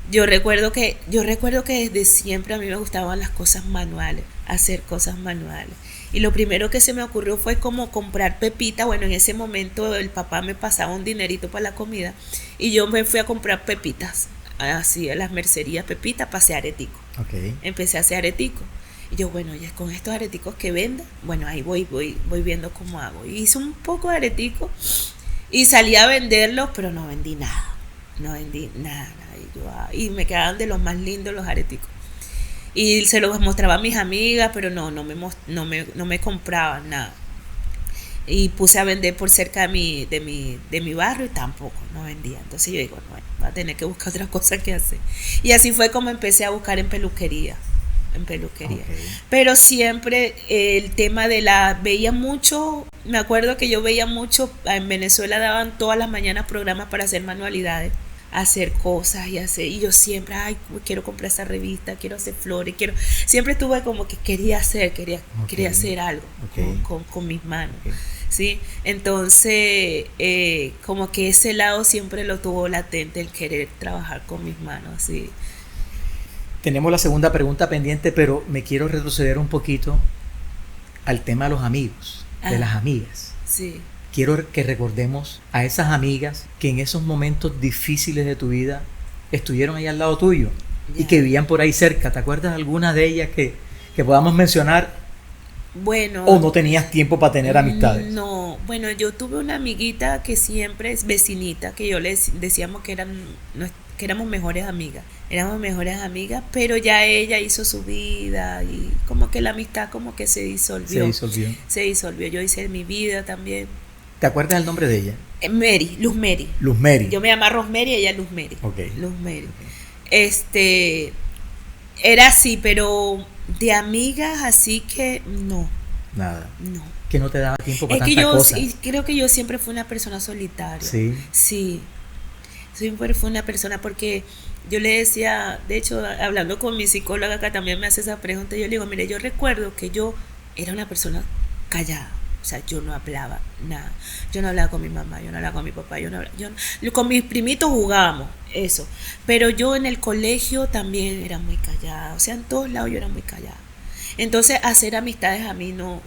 Yo recuerdo que desde siempre a mí me gustaban las cosas manuales, hacer cosas manuales. Y lo primero que se me ocurrió fue como comprar pepita. Bueno, en ese momento el papá me pasaba un dinerito para la comida y yo me fui a comprar pepitas, así a las mercerías, pepitas para hacer aretico. Ok. Empecé a hacer aretico. Y yo, bueno, ya con estos areticos que venda, bueno, ahí voy viendo cómo hago. Y hice un poco de aretico y salí a venderlos, pero no vendí nada. No vendí nada. Y me quedaban de los más lindos los areticos. Y se los mostraba a mis amigas, pero no me compraban nada. Y puse a vender por cerca de mi barrio y tampoco, no vendía. Entonces yo digo, no, voy a tener que buscar otra cosa que hacer. Y así fue como empecé a buscar en peluquería. Okay. Pero siempre el tema veía mucho, me acuerdo que yo veía mucho, en Venezuela daban todas las mañanas programas para hacer manualidades, hacer cosas y yo siempre, ay, quiero comprar esa revista, quiero hacer flores, siempre estuve como que quería hacer algo con mis manos. Okay. ¿Sí? Entonces, como que ese lado siempre lo tuvo latente, el querer trabajar con mis manos, ¿sí? Tenemos la segunda pregunta pendiente, pero me quiero retroceder un poquito al tema de los amigos, de las amigas. Sí. Quiero que recordemos a esas amigas que en esos momentos difíciles de tu vida estuvieron ahí al lado tuyo y que vivían por ahí cerca. ¿Te acuerdas de alguna de ellas que podamos mencionar? Bueno. ¿O no tenías tiempo para tener amistades? No, bueno, yo tuve una amiguita que siempre es vecinita, que yo les decíamos que éramos mejores amigas. Éramos mejores amigas, pero ya ella hizo su vida y como que la amistad como que se disolvió. Se disolvió. Yo hice mi vida también. ¿Te acuerdas el nombre de ella? Luz Mary. Luz Mary. Yo me llamaba Rosemary y ella Luz Mary. Okay. Luz Mary. Era así, pero de amigas así que no. Nada. No. Que no te daba tiempo para tanta cosa. Creo que yo siempre fui una persona solitaria. Sí. Sí. Siempre fui una persona porque yo le decía, de hecho, hablando con mi psicóloga acá también me hace esa pregunta, yo le digo, mire, yo recuerdo que yo era una persona callada. O sea, yo no hablaba nada. Yo no hablaba con mi mamá, yo no hablaba con mi papá, con mis primitos jugábamos, eso. Pero yo en el colegio también era muy callada. O sea, en todos lados yo era muy callada. Entonces, hacer amistades a mí no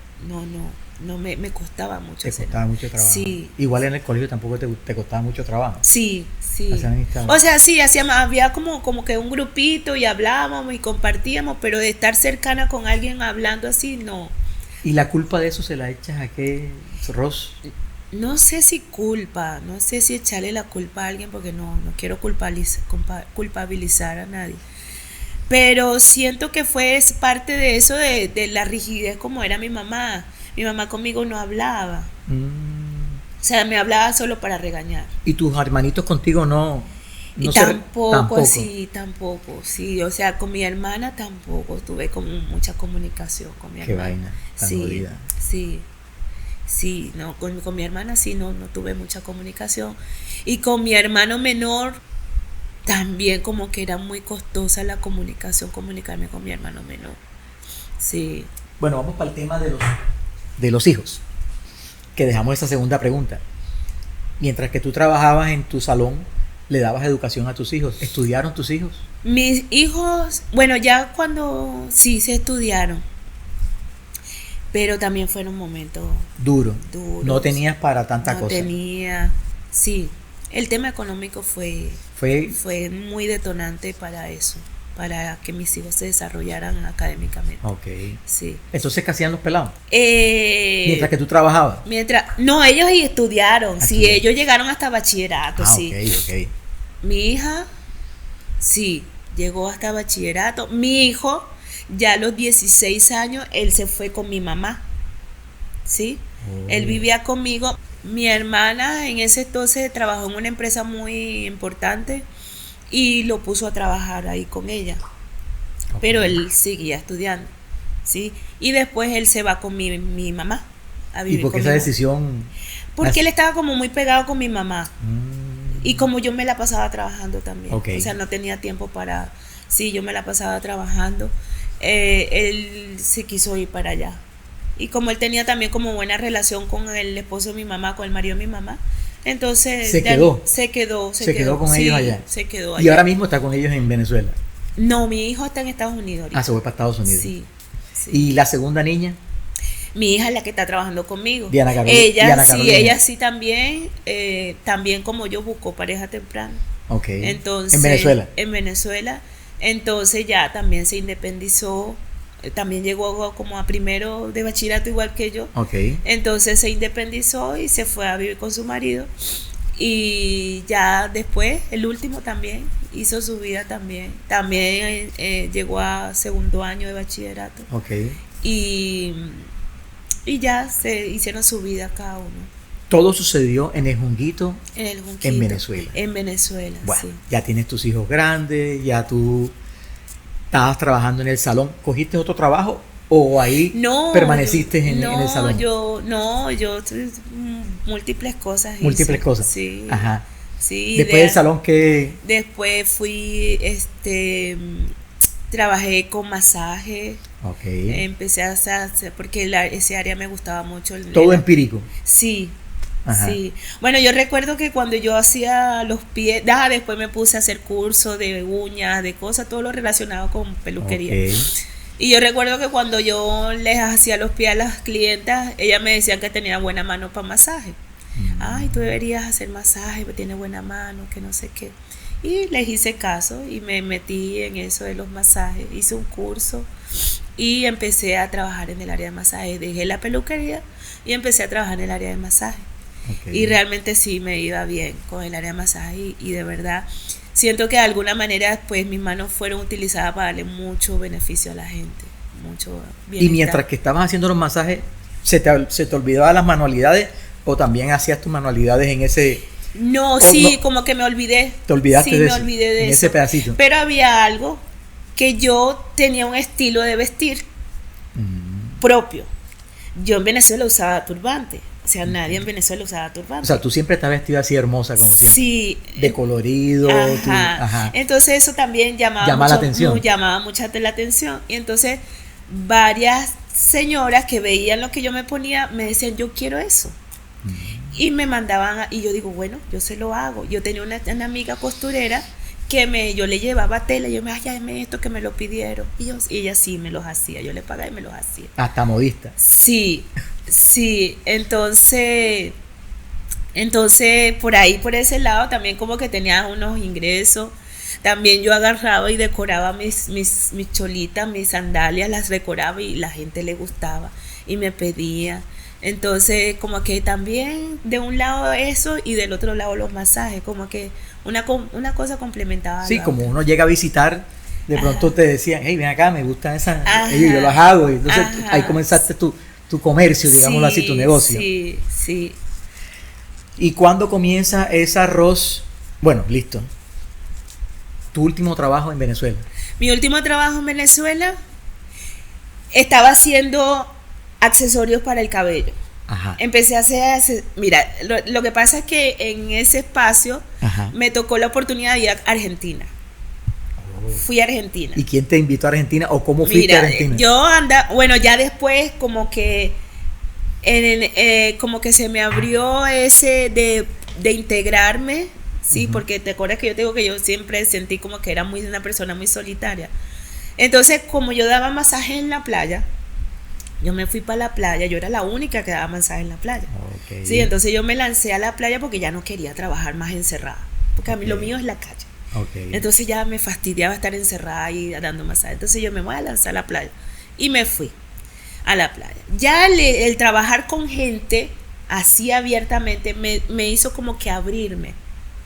me costaba mucho Te hacer. costaba mucho trabajo. Sí. Igual en el colegio tampoco te costaba mucho trabajo. Sí, sí. Hacer amistades. O sea, sí, había como que un grupito y hablábamos y compartíamos, pero de estar cercana con alguien hablando así, no. ¿Y la culpa de eso se la echas a qué, Ros? No sé si no sé si echarle la culpa a alguien porque no quiero culpabilizar a nadie. Pero siento que es parte de eso, de la rigidez como era mi mamá. Mi mamá conmigo no hablaba. O sea, me hablaba solo para regañar. ¿Y tus hermanitos contigo no Y tampoco, sí. O sea, con mi hermana tampoco tuve como mucha comunicación con mi Qué hermana. vaina, tan Sí, jodida. sí, no, con mi hermana sí no tuve mucha comunicación. Y con mi hermano menor también como que era muy costosa la comunicación, comunicarme con mi hermano menor. Sí. Bueno, vamos para el tema de los hijos, que dejamos esa segunda pregunta. Mientras que tú trabajabas en tu salón, le dabas educación a tus hijos. ¿Estudiaron tus hijos? Mis hijos, bueno, ya cuando sí se estudiaron, pero también fueron momentos Duros. duros. No tenías para tanta No cosa. tenía, sí. El tema económico fue muy detonante para eso, para que mis hijos se desarrollaran académicamente. Ok. Sí. Entonces, ¿qué hacían los pelados? Mientras que tú trabajabas. No, ellos estudiaron, sí, Estudiaron. ellos llegaron hasta bachillerato, sí. Ok. Mi hija, sí, llegó hasta bachillerato. Mi hijo, ya a los 16 años, él se fue con mi mamá, ¿sí? Oh. Él vivía conmigo. Mi hermana en ese entonces trabajó en una empresa muy importante y lo puso a trabajar ahí con ella. Ok. Pero él seguía estudiando, ¿sí? Y después él se va con mi mamá a ¿Y vivir por qué con esa mi decisión? Porque él estaba como muy pegado con mi mamá. Mm. Y como yo me la pasaba trabajando también. Ok. O sea, no tenía tiempo para... Sí, yo me la pasaba trabajando. Él se quiso ir para allá. Y como él tenía también como buena relación con el esposo de mi mamá, con el marido de mi mamá, entonces... ¿Se quedó? Se quedó con sí, ellos allá. se quedó Y allá. ahora mismo está con ellos en Venezuela. No, mi hijo está en Estados Unidos ahorita. Se fue para Estados Unidos. Sí, sí. ¿Y la segunda niña? Mi hija es la que está trabajando conmigo. Diana Carolina. Ella sí también, también como yo buscó pareja temprana. Ok. Entonces, ¿En Venezuela? En Venezuela. Entonces ya también se independizó. También llegó como a primero de bachillerato igual que yo. Ok. Entonces se independizó y se fue a vivir con su marido. Y ya después, el último también, hizo su vida también. También llegó a segundo año de bachillerato. Ok. Y ya se hicieron su vida cada uno. Todo sucedió en el Junguito, En el Junquito, en Venezuela. En Venezuela, Bueno, sí. ya tienes tus hijos grandes, ya tú estabas trabajando en el salón. ¿Cogiste otro trabajo o ahí permaneciste en el salón? Yo múltiples cosas. Múltiples cosas. Sí. Ajá. Sí. Después del salón, ¿qué? Después fui, trabajé con masaje. Ok. Empecé a hacer, porque ese área me gustaba mucho. Todo empírico. Sí. Ajá. Sí. Bueno, yo recuerdo que cuando yo hacía los pies, después me puse a hacer cursos de uñas, de cosas, todo lo relacionado con peluquería. Okay. Y yo recuerdo que cuando yo les hacía los pies a las clientas, ellas me decían que tenía buena mano para masaje. Ay, tú deberías hacer masaje, porque tiene buena mano, que no sé qué. Y les hice caso y me metí en eso de los masajes. Hice un curso y empecé a trabajar en el área de masaje. Dejé la peluquería y empecé a trabajar en el área de masaje. Okay. Y realmente sí me iba bien con el área de masaje y de verdad siento que de alguna manera pues mis manos fueron utilizadas para darle mucho beneficio a la gente, mucho bienestar. Y mientras que estabas haciendo los masajes, ¿se te olvidaban las manualidades o también hacías tus manualidades en ese? No, sí, no, como que me olvidé. ¿Te olvidaste sí, de me eso? olvidé de en eso. ese pedacito. Pero había algo que yo tenía un estilo de vestir propio. Yo en Venezuela usaba turbante. O sea, nadie en Venezuela usaba turbante. O sea, tú siempre estás vestida así hermosa como siempre. Sí. De colorido. Ajá. Ajá. Entonces eso también llamaba la atención. Llamaba mucha la atención. Y entonces varias señoras que veían lo que yo me ponía me decían, yo quiero eso. Y me mandaban, y yo digo, bueno, yo se lo hago. Yo tenía una amiga costurera que yo le llevaba tela, y yo me hacía esto que me lo pidieron. Y ella sí me los hacía, yo le pagaba y me los hacía. Hasta modista. Sí, Sí, entonces por ahí, por ese lado, también como que tenía unos ingresos. También yo agarraba y decoraba mis cholitas, mis sandalias, las decoraba y la gente le gustaba y me pedía. Entonces, como que también de un lado eso y del otro lado los masajes, como que una cosa complementaba a Sí, la como otra. uno llega a visitar, de pronto Ajá. te decían, hey, ven acá, me gustan esas, y yo Ajá. las hago. Y entonces ahí Ajá. comenzaste tu comercio, digámoslo así, tu Sí, negocio. sí, sí. ¿Y cuándo comienza ese arroz? Bueno, listo. Tu último trabajo en Venezuela. Mi último trabajo en Venezuela estaba haciendo accesorios para el cabello. Ajá. Empecé a hacer, mira, lo que pasa es que en ese espacio Ajá. me tocó la oportunidad de ir a Argentina. Fui a Argentina. ¿Y quién te invitó a Argentina o cómo fuiste Mira, a Argentina? bueno, ya después como que como que se me abrió ese de integrarme, sí, Ujú. porque te acuerdas que yo te digo que yo siempre sentí como que era una persona muy solitaria. Entonces, como yo daba masaje en la playa, yo me fui para la playa, yo era la única que daba masaje en la playa. Ok. Sí, entonces yo me lancé a la playa porque ya no quería trabajar más encerrada, porque a mí lo Ok. mío es la calle. Ok. Entonces ya me fastidiaba estar encerrada ahí dando masaje. Entonces yo me voy a lanzar a la playa y me fui a la playa. Ya el trabajar con gente así abiertamente me hizo como que abrirme,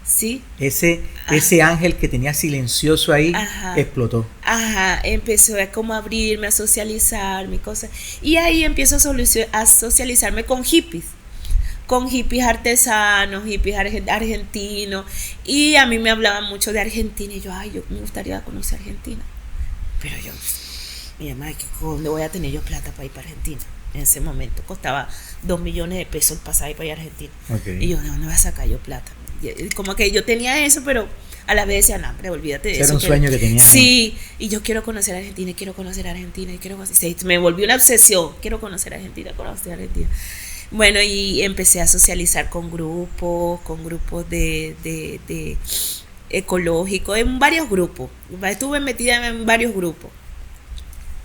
¿sí? Ese ángel que tenía silencioso ahí Ajá. explotó. Ajá, empezó a como abrirme, a socializar, mi cosa. Y ahí empiezo a socializarme con hippies artesanos, hippies argentinos. Y a mí me hablaban mucho de Argentina. Y yo, ay, yo me gustaría conocer Argentina. Pero yo, mi mamá, ¿dónde voy a tener yo plata para ir para Argentina? En ese momento costaba 2 millones de pesos el pasaje para ir a Argentina. Ok. Y yo, ¿de dónde voy a sacar yo plata? Y como que yo tenía eso, pero a la vez decía, no, hombre, olvídate de Ese eso. era un sueño que tenía. Sí, y yo quiero conocer Argentina, y quiero conocer Argentina, y quiero conocer. Me volvió una obsesión. Quiero conocer Argentina, conocer Argentina. Bueno, y empecé a socializar con grupos de ecológicos, en varios grupos. Estuve metida en varios grupos.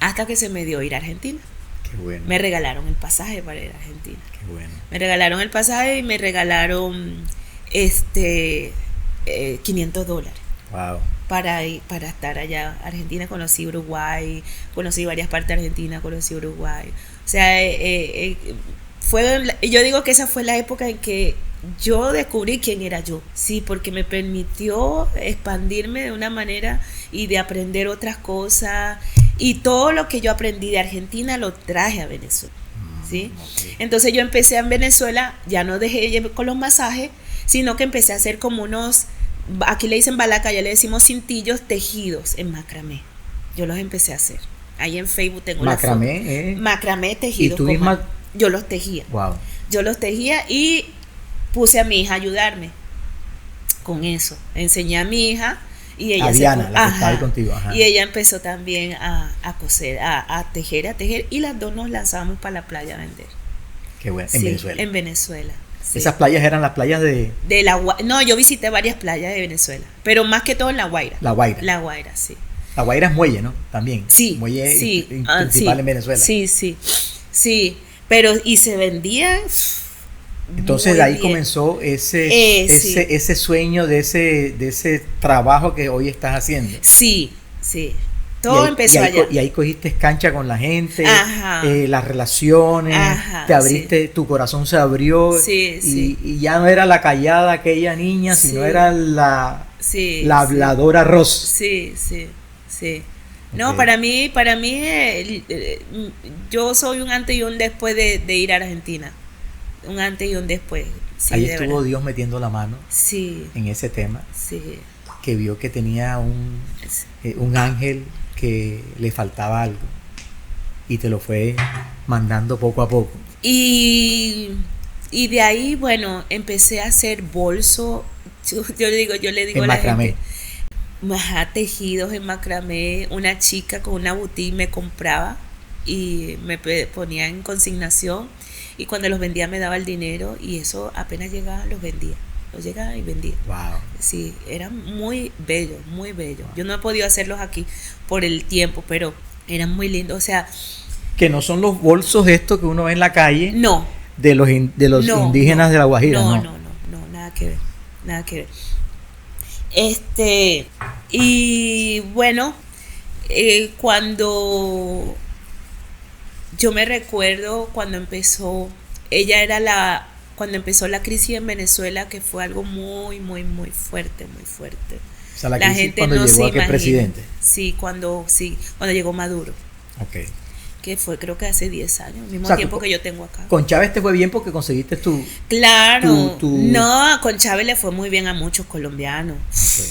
Hasta que se me dio ir a Argentina. Qué bueno. Me regalaron el pasaje para ir a Argentina. Qué bueno. Me regalaron el pasaje y me regalaron $500 Wow. para estar allá. Argentina, conocí Uruguay, conocí varias partes de Argentina, conocí Uruguay. O sea, yo digo que esa fue la época en que yo descubrí quién era yo, sí, porque me permitió expandirme de una manera y de aprender otras cosas, y todo lo que yo aprendí de Argentina lo traje a Venezuela, ¿sí? Okay. Entonces yo empecé en Venezuela, ya no dejé con los masajes, sino que empecé a hacer como unos, aquí le dicen balaca, ya le decimos cintillos tejidos en macramé. Yo los empecé a hacer. Ahí en Facebook tengo Macramé, la foto. Macramé tejidos. ¿Y tú misma? Yo los tejía. Wow. Yo los tejía y puse a mi hija a ayudarme con eso. Enseñé a mi hija y ella a Diana, la que estaba ahí contigo. Ajá. Y ella empezó también a coser, a tejer, y las dos nos lanzamos para la playa a vender. Qué bueno. Sí, En Venezuela. En Venezuela. Sí. Esas playas eran las playas de No, yo visité varias playas de Venezuela, pero más que todo en La Guaira. La Guaira. La Guaira, sí. La Guaira es muelle, ¿no? También. Sí. Muelle sí, principal sí, en Venezuela. Sí, sí. Sí, pero y se vendían. Entonces de ahí comenzó ese sueño de ese trabajo que hoy estás haciendo. Sí, sí. Todo empezó allá. Y ahí cogiste cancha con la gente, Ajá. Las relaciones, Ajá, te abriste, sí. Tu corazón se abrió, sí, sí. Y ya no era la callada aquella niña, sí. sino era la sí, habladora Ros. Sí, sí, sí. No, para mí yo soy un antes y un después de ir a Argentina. Un antes y un después. Sí, ahí estuvo verdad. Dios metiendo la mano en ese tema. Sí. Que vio que tenía un ángel que le faltaba algo y te lo fue mandando poco a poco. Y de ahí, bueno, empecé a hacer bolso. Yo le digo en a la macramé. gente, tejidos en macramé. Una chica con una boutique me compraba y me ponía en consignación, y cuando los vendía me daba el dinero, y eso apenas llegaba los vendía. Los llegaba y vendía. Wow. Sí, eran muy bellos, muy bellos. Wow. Yo no he podido hacerlos aquí por el tiempo, pero eran muy lindos. O sea, Que no son los bolsos estos que uno ve en la calle No, de los no, indígenas no, de La Guajira, no, ¿no? no, no, no, nada que ver, nada que ver. Y bueno, cuando yo me recuerdo cuando empezó la crisis en Venezuela, que fue algo muy, muy, muy fuerte, muy fuerte. O sea, la crisis cuando llegó aquel presidente. Sí, cuando llegó Maduro, Ok. que fue creo que hace 10 años, el mismo O sea, tiempo que yo tengo acá. Con Chávez te fue bien porque conseguiste tu... Claro, tu- no, con Chávez le fue muy bien a muchos colombianos. Ok.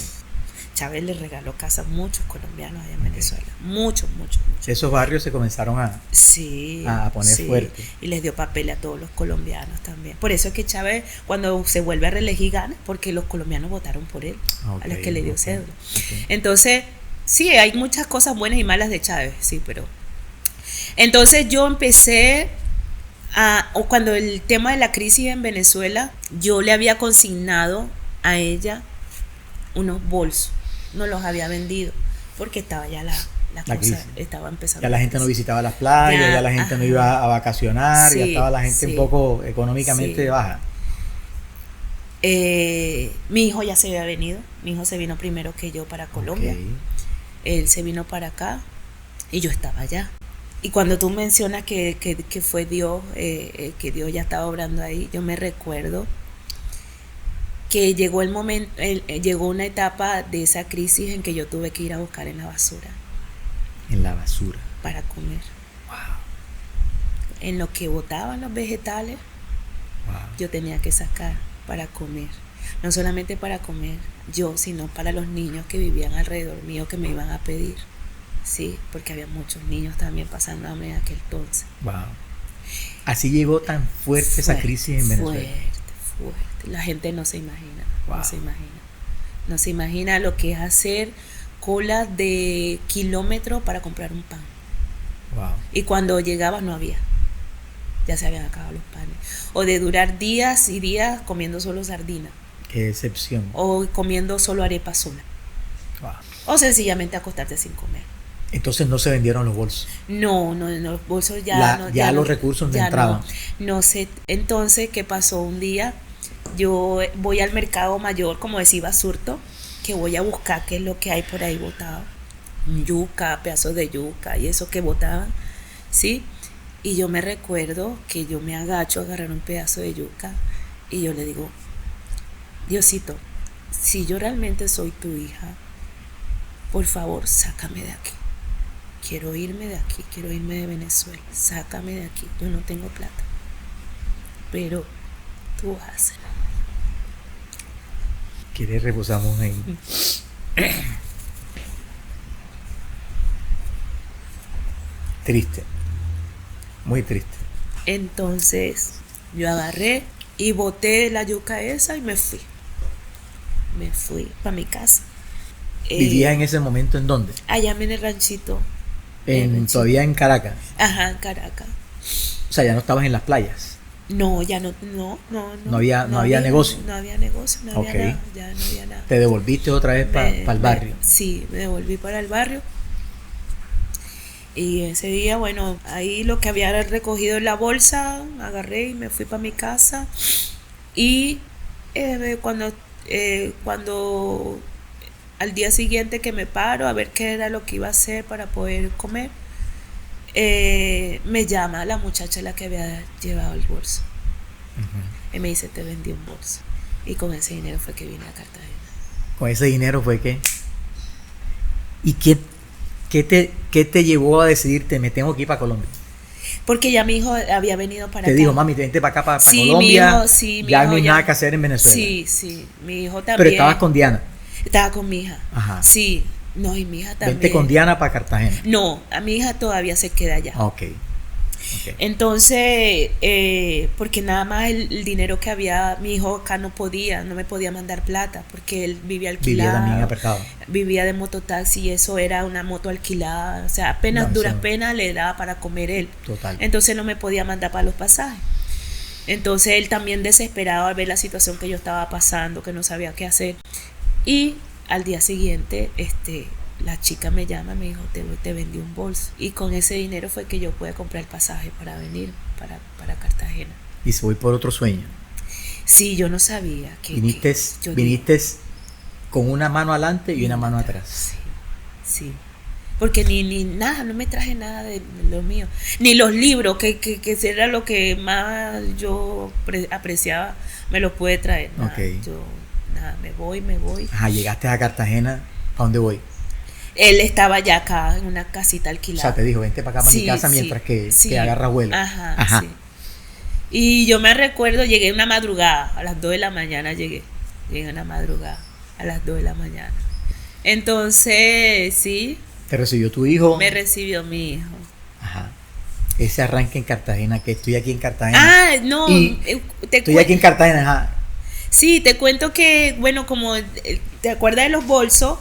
Chávez le regaló casa a muchos colombianos allá en Venezuela, muchos, muchos, muchos. Esos barrios se comenzaron a... Sí, a poner fuerte. Y les dio papel a todos los colombianos también. Por eso es que Chávez, cuando se vuelve a reelegir, gana, porque los colombianos votaron por él, a los que le dio cédula. Ok. Entonces, sí, hay muchas cosas buenas y malas de Chávez, sí, pero... Entonces yo empecé o cuando el tema de la crisis en Venezuela, yo le había consignado a ella unos bolsos, no los había vendido, porque estaba ya la cosa, crisis. estaba empezando. Ya la gente no visitaba las playas, ya la gente no iba a vacacionar, ya Sí, estaba la gente sí, un poco económicamente sí. baja. Mi hijo ya se había venido, mi hijo se vino primero que yo para Colombia, Ok. él se vino para acá y yo estaba allá. Y cuando tú mencionas que fue Dios, que Dios ya estaba obrando ahí, yo me recuerdo que llegó el momento, llegó una etapa de esa crisis en que yo tuve que ir a buscar en la basura En la basura. para comer. Wow. En lo que botaban los vegetales, Wow. yo tenía que sacar para comer. No solamente para comer yo, sino para los niños que vivían alrededor mío que me iban a pedir. Sí, porque había muchos niños también pasando hambre en aquel entonces. Wow. Así llegó tan fuerte esa crisis en Venezuela. Fuerte. La gente no se imagina, Wow. no se imagina. No se imagina lo que es hacer colas de kilómetros para comprar un pan. Wow. Y cuando llegabas no había. Ya se habían acabado los panes. O de durar días y días comiendo solo sardina. Qué excepción. O comiendo solo arepa sola. Wow. O sencillamente acostarte sin comer. Entonces no se vendieron los bolsos. No, los bolsos ya Ya no, los recursos no ya entraban. No sé. Entonces, ¿qué pasó? Un día yo voy al mercado mayor, como decía Basurto, que voy a buscar qué es lo que hay por ahí botado. Yuca, pedazos de yuca y eso que botaban, ¿sí? Y yo me recuerdo que yo me agacho a agarrar un pedazo de yuca y yo le digo, Diosito, si yo realmente soy tu hija, por favor, sácame de aquí. Quiero irme de aquí, quiero irme de Venezuela. Sácame de aquí. Yo no tengo plata. Pero tú vas a hacer. ¿Quieres reposamos ahí? Triste. Muy triste. Entonces yo agarré y boté la yuca esa y me fui. Me fui para mi casa. ¿Vivías en ese momento en dónde? Allá en el ranchito. Ranchito. Todavía en Caracas. Ajá, en Caracas. O sea, ya no estabas en las playas. No, ya no. No había negocio. No había negocio, no había nada. Ya no había nada. Te devolviste otra vez para el barrio. Sí, me devolví para el barrio. Y ese día, bueno, ahí lo que había recogido en la bolsa, agarré y me fui para mi casa. Y cuando al día siguiente que me paro a ver qué era lo que iba a hacer para poder comer, me llama la muchacha la que había llevado el bolso. Uh-huh. Y me dice, te vendí un bolso. Y con ese dinero fue que vine a Cartagena. Con ese dinero fue que... ¿Y qué te llevó a decidirte, me tengo que ir para Colombia? Porque ya mi hijo había venido para acá. Te dijo, mami, vente para acá, para Sí, Colombia. mi ya hijo no hay nada que hacer en Venezuela. Sí, mi hijo también. Pero estabas con Diana. Estaba con mi hija. Ajá. Sí, no, y mi hija también. Vente con Diana para Cartagena. No, a mi hija todavía se queda allá. Ok. Entonces, porque nada más el dinero que había, mi hijo acá no me podía mandar plata, porque él vivía alquilado. Vivía también apretado. Vivía de mototaxi y eso era una moto alquilada. O sea, apenas duras penas le daba para comer él. Total. Entonces no me podía mandar para los pasajes. Entonces él también desesperado al ver la situación que yo estaba pasando, que no sabía qué hacer. Y al día siguiente, la chica me llama, me dijo, te vendí un bolso. Y con ese dinero fue que yo pude comprar el pasaje para venir para Cartagena. Y se voy por otro sueño. Sí, yo no sabía que... Viniste con una mano adelante y una mano atrás. Sí. Porque ni nada, no me traje nada de lo mío. Ni los libros, que era lo que más yo apreciaba, me los pude traer. Nada. Okay. Yo, nada, me voy. Ajá, llegaste a Cartagena, ¿a dónde voy? Él estaba ya acá en una casita alquilada. O sea, te dijo, vente para acá, para mi casa, mientras que agarra vuelo. Ajá. Sí. Y yo me recuerdo, llegué una madrugada, a las 2 de la mañana llegué una madrugada, a las 2 de la mañana. Entonces, sí. ¿Te recibió tu hijo? Me recibió mi hijo. Ajá. Ese arranque en Cartagena, que estoy aquí en Cartagena. No. Estoy aquí en Cartagena, ajá. Sí, te cuento que, bueno, como te acuerdas de los bolsos,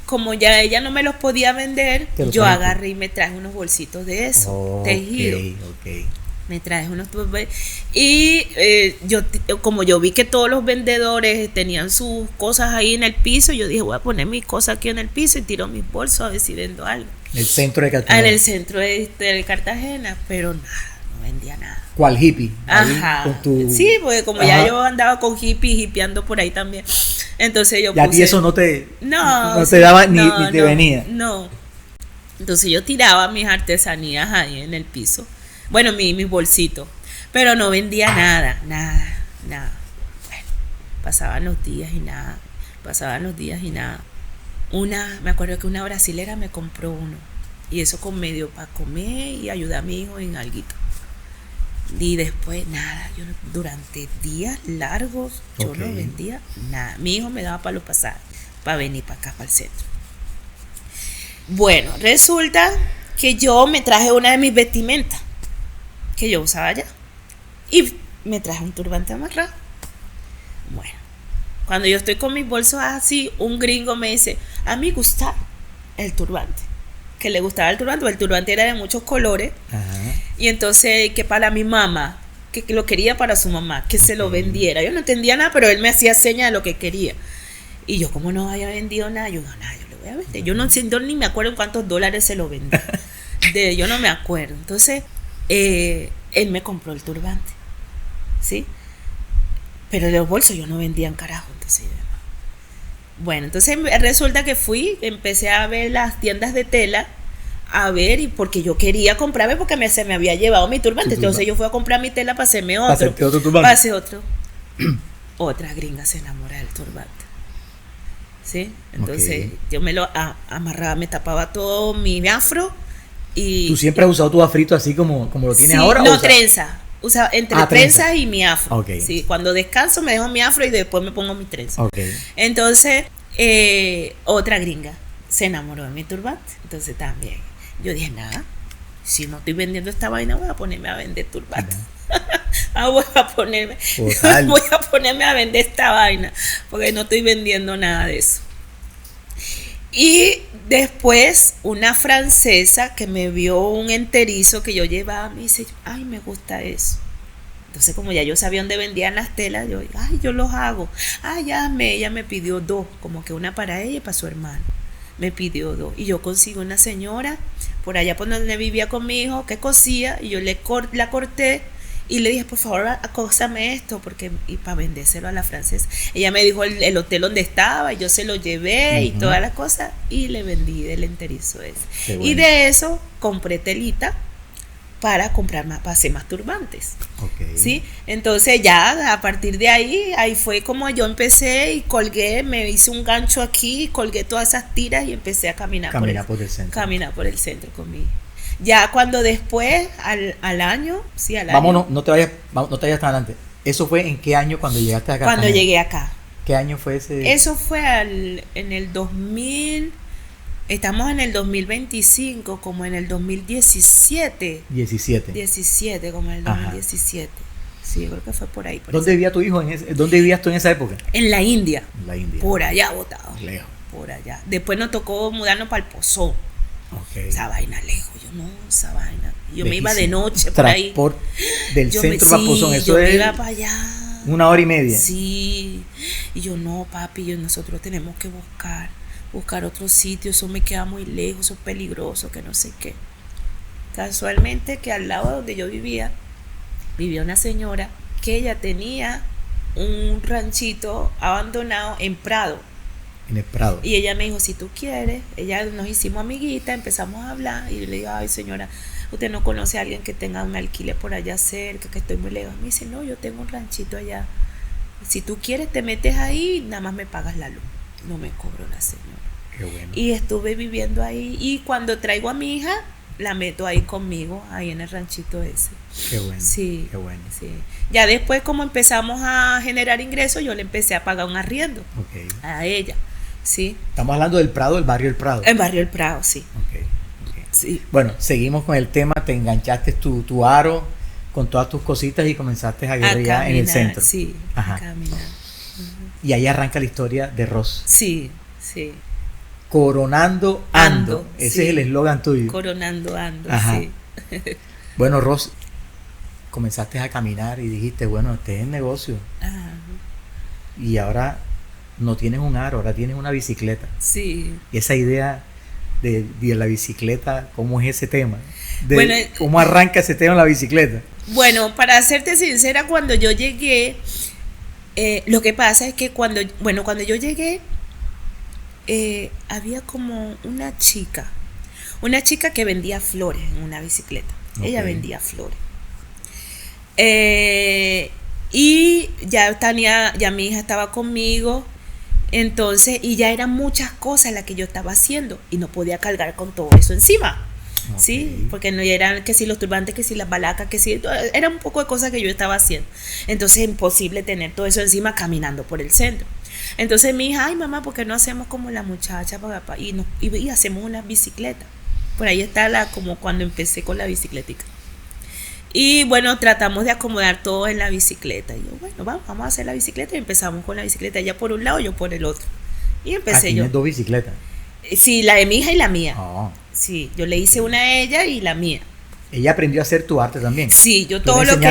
como ya ella no me los podía vender, yo agarré y me traje unos bolsitos de eso, tejido. Ok. Me traje unos y como yo vi que todos los vendedores tenían sus cosas ahí en el piso, yo dije, voy a poner mis cosas aquí en el piso y tiro mis bolsos a ver si vendo algo. En el centro de Cartagena. En el centro de Cartagena, pero nada, no vendía nada. ¿Cuál hippie? Ajá. Sí, porque como ya yo andaba con hipeando por ahí también. Entonces yo puse... ¿Y a ti eso no te daba ni te venía? No. Entonces yo tiraba mis artesanías ahí en el piso. Bueno, mis bolsitos. Pero no vendía nada. Bueno, pasaban los días y nada. Me acuerdo que una brasilera me compró uno. Y eso con medio para comer y ayudar a mi hijo en alguito. Y después nada, yo durante días largos yo no vendía nada. Mi hijo me daba para los pasajes, para venir para acá, para el centro. Bueno, resulta que yo me traje una de mis vestimentas que yo usaba allá y me traje un turbante amarrado. Bueno, cuando yo estoy con mis bolsos así, un gringo me dice, a mí gusta el turbante, que le gustaba el turbante, porque el turbante era de muchos colores. Ajá. Y entonces que para mi mamá, que lo quería para su mamá, que se lo vendiera. Yo no entendía nada, pero él me hacía señas de lo que quería. Y yo, como no había vendido nada, yo le voy a vender. Yo ni me acuerdo en cuántos dólares se lo vendí. Yo no me acuerdo. Entonces, él me compró el turbante, ¿sí? Pero los bolsos yo no vendía en carajo. Entonces, bueno, entonces resulta que empecé a ver las tiendas de tela, a ver, y porque yo quería comprarme, porque se me había llevado mi turbante. Entonces yo fui a comprar mi tela para hacerme otro. Para hacer otro. Otra gringa se enamora del turbante, ¿sí? Entonces yo me lo amarraba, me tapaba todo mi afro. Y ¿tú siempre has usado tu afrito así como lo tienes ahora? No, trenza. Usaba entre trenza y mi afro. Okay. Sí, cuando descanso me dejo mi afro y después me pongo mi trenza. Okay. Entonces, otra gringa se enamoró de mi turbante. Entonces también yo dije, nada, si no estoy vendiendo esta vaina, voy a ponerme a vender turbante. Voy a ponerme a vender esta vaina, porque no estoy vendiendo nada de eso. Y después una francesa que me vio un enterizo que yo llevaba, me dice, ay, me gusta eso. Entonces, como ya yo sabía dónde vendían las telas, yo, ay, yo los hago. Ella me pidió 2, como que una para ella y para su hermano. Me pidió 2. Y yo consigo una señora por allá por donde vivía con mi hijo que cosía, y yo la corté y le dije, por favor, acósame esto, y para vendérselo a la francesa. Ella me dijo el hotel donde estaba, y yo se lo llevé y todas las cosas, y le vendí del enterizo ese. Bueno. Y de eso compré telita para comprar más, para hacer más turbantes. ¿Sí? Entonces ya a partir de ahí fue como yo empecé y colgué, me hice un gancho aquí, colgué todas esas tiras y empecé a caminar por el centro. Caminar por el centro conmigo. Ya cuando después, al año, sí, al año. Vámonos, no te vayas tan adelante. ¿Eso fue en qué año cuando llegaste acá? Cuando llegué acá. ¿Qué año fue ese? Eso fue en el 2000, estamos en el 2025, como en el 2017. 17, como en el 2017. Ajá. Sí, creo que fue por ahí. ¿Dónde vivía tu hijo? ¿Dónde vivías tú en esa época? En la India. Por allá, botado. Lejos. Por allá. Después nos tocó mudarnos para el Pozón. Esa vaina lejos, esa vaina. Yo me iba de noche por ahí. Transporte del centro para Pozón, eso es. Yo iba para allá. 1 hora y media. Sí. Y yo, no, papi, nosotros tenemos que buscar buscar otro sitio, eso me queda muy lejos, eso es peligroso, que no sé qué. Casualmente que al lado donde yo vivía una señora que ella tenía un ranchito abandonado en Prado. En el Prado. Y ella me dijo, si tú quieres, ella nos hicimos amiguitas, empezamos a hablar y yo le digo, ay señora, usted no conoce a alguien que tenga un alquiler por allá cerca, que estoy muy lejos. Me dice, no, yo tengo un ranchito allá. Si tú quieres te metes ahí, nada más me pagas la luz. No me cobró la señora. Qué bueno. Y estuve viviendo ahí y cuando traigo a mi hija, la meto ahí conmigo, ahí en el ranchito ese. Qué bueno. Sí, qué bueno. Sí. Ya después como empezamos a generar ingresos, yo le empecé a pagar un arriendo a ella. Sí. Estamos hablando del Prado, el barrio El Prado. El barrio El Prado, sí. Okay. Sí. Bueno, seguimos con el tema. Te enganchaste tu aro con todas tus cositas y comenzaste a guerrear en el centro. Sí, Ajá. a caminar. Y ahí arranca la historia de Ros. Sí, sí. Coronando ando. Ese sí. es el eslogan tuyo. Coronando ando, Ajá. sí. Bueno, Ros, comenzaste a caminar y dijiste, bueno, este es el negocio. Ajá. Y ahora no tienes un aro, ahora tienes una bicicleta. Sí. Y esa idea de la bicicleta, ¿cómo es ese tema? Bueno, ¿cómo arranca ese tema en la bicicleta? Bueno, para serte sincera, cuando yo llegué, lo que pasa es que cuando yo llegué, había como una chica que vendía flores en una bicicleta. Okay. Ella vendía flores. Y ya mi hija estaba conmigo, entonces, y ya eran muchas cosas las que yo estaba haciendo y no podía cargar con todo eso encima. Okay. Sí, porque no eran que si los turbantes, que si las balacas, que si era un poco de cosas que yo estaba haciendo. Entonces es imposible tener todo eso encima caminando por el centro. Entonces mi hija, ay mamá, ¿por qué no hacemos como la muchacha y hacemos una bicicleta? Por ahí está como cuando empecé con la bicicletica. Y bueno, tratamos de acomodar todo en la bicicleta. Y yo, bueno, vamos a hacer la bicicleta. Y empezamos con la bicicleta, ella por un lado, yo por el otro. Y empecé yo. ¿Tienes dos bicicletas? Sí, la de mi hija y la mía. Oh. Sí, yo le hice una a ella y la mía. Ella aprendió a hacer tu arte también. Sí, yo todo lo que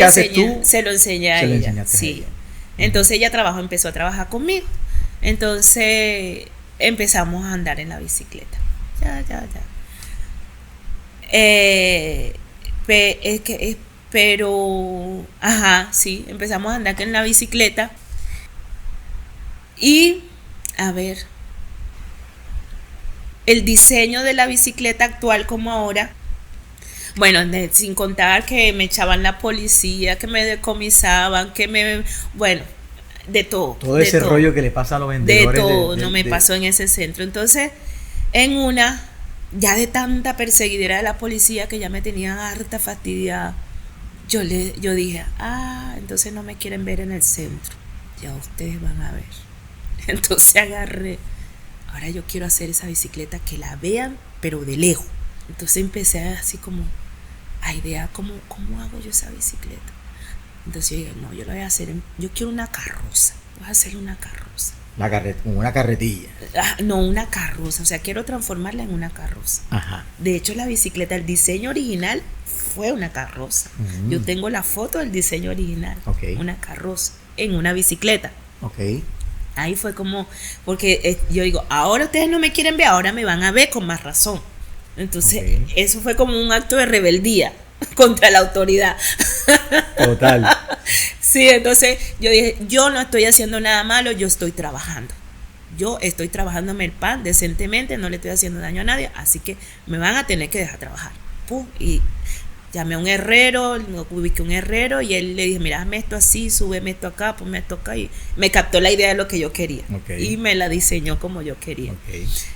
haces tú, se lo enseñé a ella. Sí. A ella. Entonces ella empezó a trabajar conmigo. Entonces empezamos a andar en la bicicleta. Ya. Pero, sí, empezamos a andar en la bicicleta. Y, a ver, el diseño de la bicicleta actual como ahora, bueno, sin contar que me echaban la policía, que me decomisaban, de todo. Todo ese rollo que le pasa a los vendedores. De todo, me pasó en ese centro. Entonces, en una, ya de tanta perseguidera de la policía que ya me tenían harta fastidiada, yo dije, entonces no me quieren ver en el centro, ya ustedes van a ver. Entonces agarré, ahora yo quiero hacer esa bicicleta que la vean, pero de lejos. Entonces empecé así como a idear cómo hago yo esa bicicleta. Entonces yo dije, no, yo la voy a hacer, yo quiero una carroza, voy a hacer una carroza. Como una carretilla. No, una carroza, o sea, quiero transformarla en una carroza. Ajá. De hecho, la bicicleta, el diseño original fue una carroza. Yo tengo la foto del diseño original. Okay. Una carroza en una bicicleta. Okay. Ahí fue como, porque yo digo, ahora ustedes no me quieren ver, ahora me van a ver con más razón. Entonces, eso fue como un acto de rebeldía contra la autoridad. Total. Sí, entonces yo dije, yo no estoy haciendo nada malo, yo estoy trabajando. Yo estoy trabajándome el pan decentemente, no le estoy haciendo daño a nadie, así que me van a tener que dejar trabajar. Pum, y llamé a un herrero, ubiqué un herrero y él le dije, mira, hazme esto así, súbeme esto acá, ponme esto acá, y me captó la idea de lo que yo quería. Y me la diseñó como yo quería.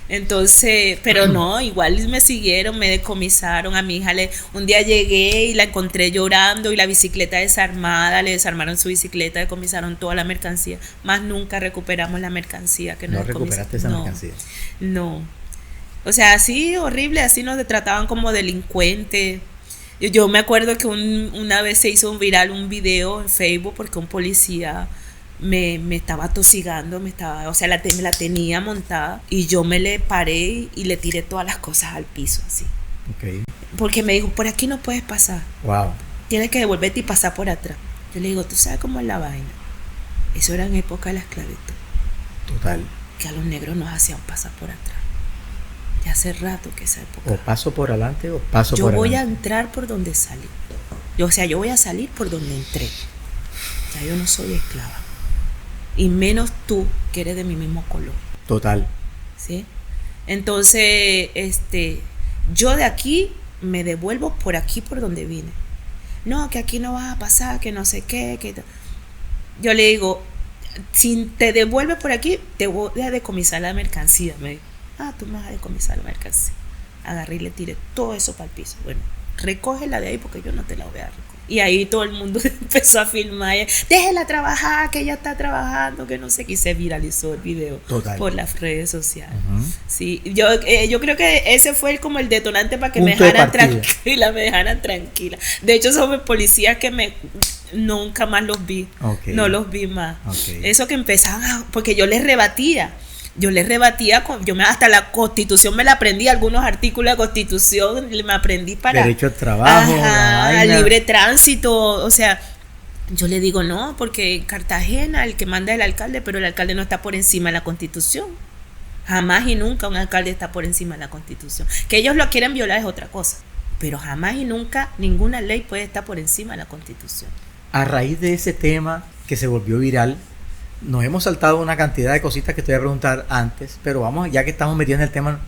Entonces, pero no, igual me siguieron, me decomisaron. A mi hija un día llegué y la encontré llorando y la bicicleta desarmada, le desarmaron su bicicleta, decomisaron toda la mercancía, más nunca recuperamos la mercancía que nos recuperaste esa mercancía. No, o sea, así horrible, así nos trataban como delincuentes. Yo me acuerdo que una vez se hizo un video en Facebook porque un policía me estaba atosigando, me la tenía montada y yo me le paré y le tiré todas las cosas al piso así. Porque me dijo, por aquí no puedes pasar. Wow. Tienes que devolverte y pasar por atrás. Yo le digo, ¿tú sabes cómo es la vaina? Eso era en época de la esclavitud. Total. que a los negros nos hacían pasar por atrás. Ya hace rato que esa época. O paso por adelante o paso Yo por voy a adelante. entrar por donde salí. O sea, yo voy a salir por donde entré. Ya yo no soy esclava. Y menos tú, que eres de mi mismo color. Total. ¿Sí? Entonces, yo de aquí me devuelvo por aquí por donde vine. No, que aquí no vas a pasar, que no sé qué, yo le digo, si te devuelves por aquí, te voy a decomisar la mercancía. Me dijo, tú me vas a decomisar la mercancía. Agarré y le tiré todo eso para el piso. Bueno, recógela de ahí porque yo no te la voy a recoger. Y ahí todo el mundo empezó a filmar. Déjela trabajar, que ella está trabajando, que no sé qué. Y se viralizó el video. Total. Por las redes sociales. Uh-huh. Sí, yo creo que ese fue como el detonante para que Punto me dejaran tranquila. De hecho, son policías que nunca más los vi. Okay. No los vi más. Okay. Eso que empezaban, porque yo les rebatía. Hasta la Constitución me la aprendí, algunos artículos de Constitución me aprendí para derecho al trabajo, al libre tránsito, o sea, yo le digo no, porque en Cartagena el que manda es el alcalde, pero el alcalde no está por encima de la Constitución. Jamás y nunca un alcalde está por encima de la Constitución. Que ellos lo quieren violar es otra cosa, pero jamás y nunca ninguna ley puede estar por encima de la Constitución. A raíz de ese tema que se volvió viral, nos hemos saltado una cantidad de cositas que te voy a preguntar antes, pero vamos, ya que estamos metidos en el tema,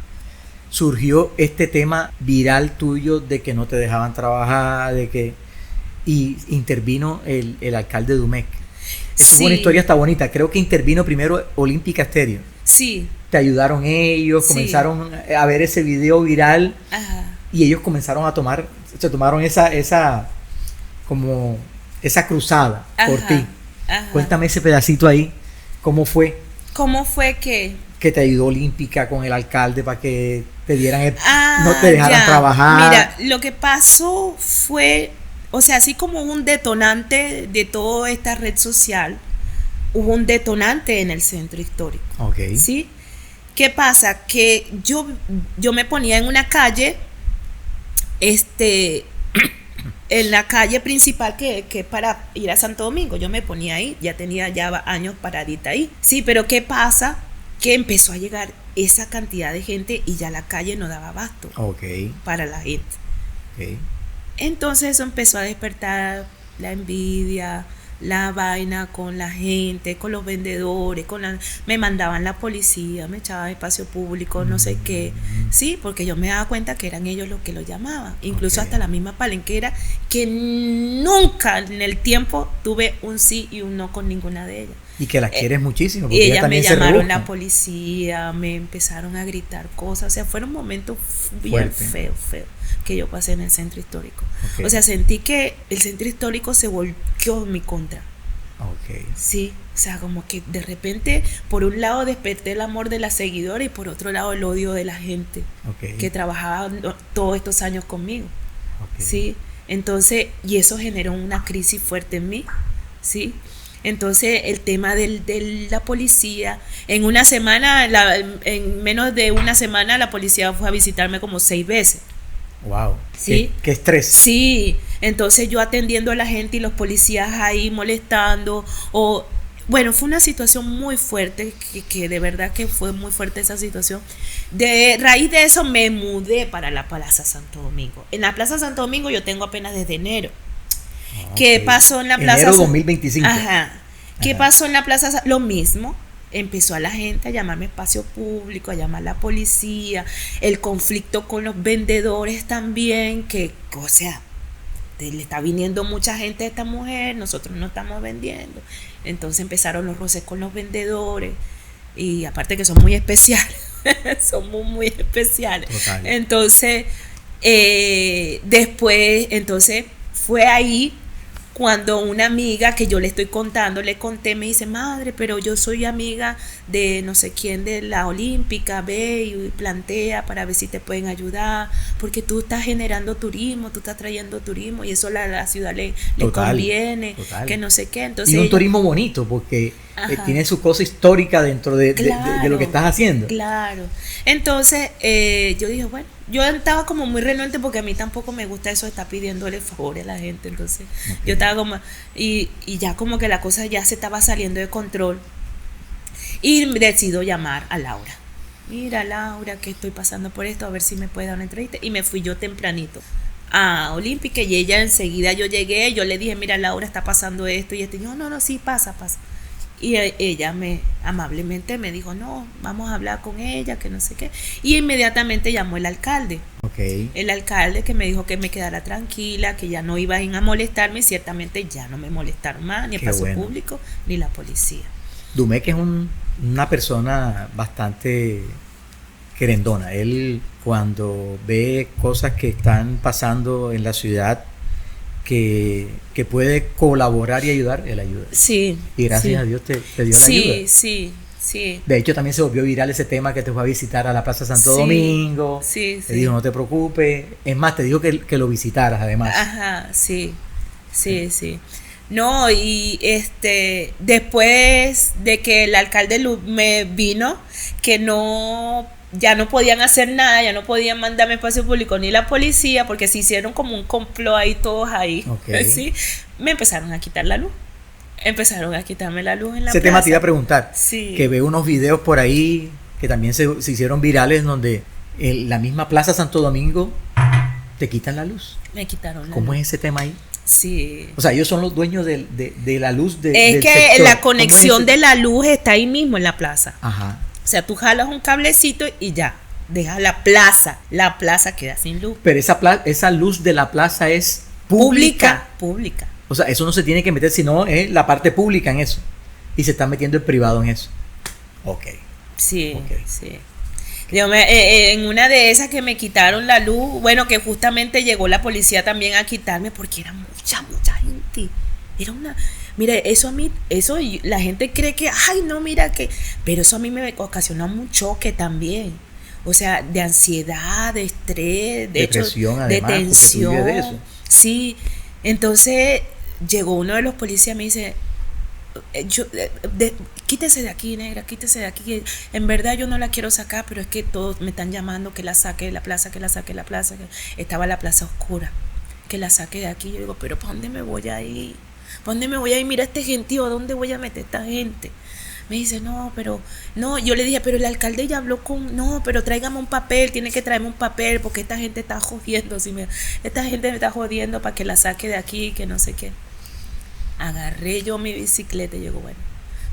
surgió este tema viral tuyo de que no te dejaban trabajar, y intervino el alcalde de Dumec. Esa Sí. es una historia hasta bonita. Creo que intervino primero Olímpica Estéreo. Sí. Te ayudaron ellos, Sí. comenzaron a ver ese video viral. Ajá. Y ellos comenzaron se tomaron esa cruzada por Ajá. ti. Ajá. Cuéntame ese pedacito ahí, ¿cómo fue ¿Cómo fue que? que te ayudó Olímpica con el alcalde para que te dieran Ah, no te dejaran ya. trabajar? Mira, lo que pasó fue, o sea, así como un detonante de toda esta red social, hubo un detonante en el centro histórico. Ok. ¿Sí? ¿Qué pasa? Que yo me ponía en una calle, en la calle principal que para ir a Santo Domingo, yo me ponía ahí, ya tenía años paradita ahí. Sí, pero ¿qué pasa? Que empezó a llegar esa cantidad de gente y ya la calle no daba abasto Ok. para la gente. Ok. Entonces eso empezó a despertar la envidia, la vaina con la gente, con los vendedores, me mandaban la policía, me echaban espacio público, no sé qué. Sí, porque yo me daba cuenta que eran ellos los que lo llamaban. Incluso Ok. hasta la misma palenquera, que nunca en el tiempo tuve un sí y un no con ninguna de ellas. Y que las quieres muchísimo. Y Porque ellas me también se llamaron rebuscan. la policía, me empezaron a gritar cosas, o sea, fueron momentos bien Fuerte. feos que yo pasé en el centro histórico. Ok. O sea, sentí que el centro histórico se volvió en mi contra. Ok. Sí, o sea, como que de repente, por un lado desperté el amor de la seguidora y por otro lado el odio de la gente Ok. que trabajaba todos estos años conmigo. Ok. Sí, entonces, y eso generó una crisis fuerte en mí, ¿sí? Entonces, el tema de la policía, en una semana, en menos de una semana, la policía fue a visitarme como 6 veces. Wow. Sí. Qué estrés. Sí, entonces yo atendiendo a la gente y los policías ahí molestando, bueno, fue una situación muy fuerte, que de verdad que fue muy fuerte esa situación. De raíz de eso me mudé para la Plaza Santo Domingo. En la Plaza Santo Domingo yo tengo apenas desde enero. ¿Qué Ok. pasó en la Plaza Enero 2025. Ajá. ¿Qué Ajá. pasó en la Plaza? Lo mismo. Empezó a la gente a llamarme espacio público, a llamar a la policía, el conflicto con los vendedores también, que, o sea, le está viniendo mucha gente a esta mujer, nosotros no estamos vendiendo. Entonces empezaron los roces con los vendedores, y aparte que son muy especiales, somos muy especiales. Total. Entonces, después, fue ahí cuando una amiga que yo le estoy contando, le conté, me dice, madre, pero yo soy amiga de no sé quién de la Olímpica, ve y plantea para ver si te pueden ayudar, porque tú estás generando turismo, tú estás trayendo turismo y eso a la ciudad le Total, conviene, total. que no sé qué. Entonces, Y un ella- turismo bonito porque Ajá. tiene su cosa histórica dentro de lo que estás haciendo. Claro. Entonces, yo dije, bueno, yo estaba como muy renuente porque a mí tampoco me gusta eso de estar pidiéndole favores a la gente. Entonces, Ok. yo estaba como, y ya como que la cosa ya se estaba saliendo de control. Y decido llamar a Laura. Mira, Laura, que estoy pasando por esto, a ver si me puede dar una entrevista. Y me fui yo tempranito a Olímpica y ella enseguida yo llegué, yo le dije, mira, Laura, está pasando esto y esto. Y yo, no, sí, pasa. Y ella amablemente me dijo, no, vamos a hablar con ella, que no sé qué. Y inmediatamente llamó el alcalde. Okay. El alcalde que me dijo que me quedara tranquila, que ya no iban a molestarme, y ciertamente ya no me molestaron más, ni el espacio público, ni la policía. Dumek es una persona bastante querendona. Él, cuando ve cosas que están pasando en la ciudad que puede colaborar y ayudar, él ayuda. Sí. Y gracias a Dios te dio la ayuda. Sí. De hecho, también se volvió viral ese tema que te fue a visitar a la Plaza Santo Domingo. Te dijo, no te preocupes. Es más, te dijo que lo visitaras, además. Ajá, sí. No, y después de que el alcalde me vino, que ya no podían hacer nada, ya no podían mandarme espacio público ni la policía, porque se hicieron como un complot ahí, todos ahí. Okay. ¿Sí? Me empezaron a quitar la luz. Empezaron a quitarme la luz en la plaza. Ese tema te iba a preguntar. Sí. Que veo unos videos por ahí que también se hicieron virales donde la misma Plaza Santo Domingo te quitan la luz. Me quitaron la luz. ¿Cómo es ese tema ahí? Sí. O sea, ellos son los dueños de la luz es del que sector. la conexión de la luz está ahí mismo en la plaza. Ajá. O sea, tú jalas un cablecito y ya, dejas la plaza queda sin luz. Pero esa luz de la plaza es pública. Pública. O sea, eso no se tiene que meter, sino es la parte pública en eso. Y se está metiendo el privado en eso. Ok. Sí. En una de esas que me quitaron la luz, bueno, que justamente llegó la policía también a quitarme porque era mucha gente. Era mira, eso la gente cree que, ay, no, mira que, pero eso a mí me ocasionó un choque también. O sea, de ansiedad, de estrés, depresión, de además, tensión. Porque tú vives de eso. Sí, entonces llegó uno de los policías y me dice, quítese de aquí, negra, quítese de aquí. En verdad yo no la quiero sacar, pero es que todos me están llamando que la saque de la plaza, que estaba la plaza oscura, que la saque de aquí. Yo digo, pero ¿para dónde me voy a ir? Mira este gentío, ¿a dónde voy a meter esta gente? Me dice, no, yo le dije, pero el alcalde ya habló pero tráigame un papel, tiene que traerme un papel, porque esta gente está jodiendo, esta gente me está jodiendo para que la saque de aquí, que no sé qué. Agarré yo mi bicicleta y digo, bueno,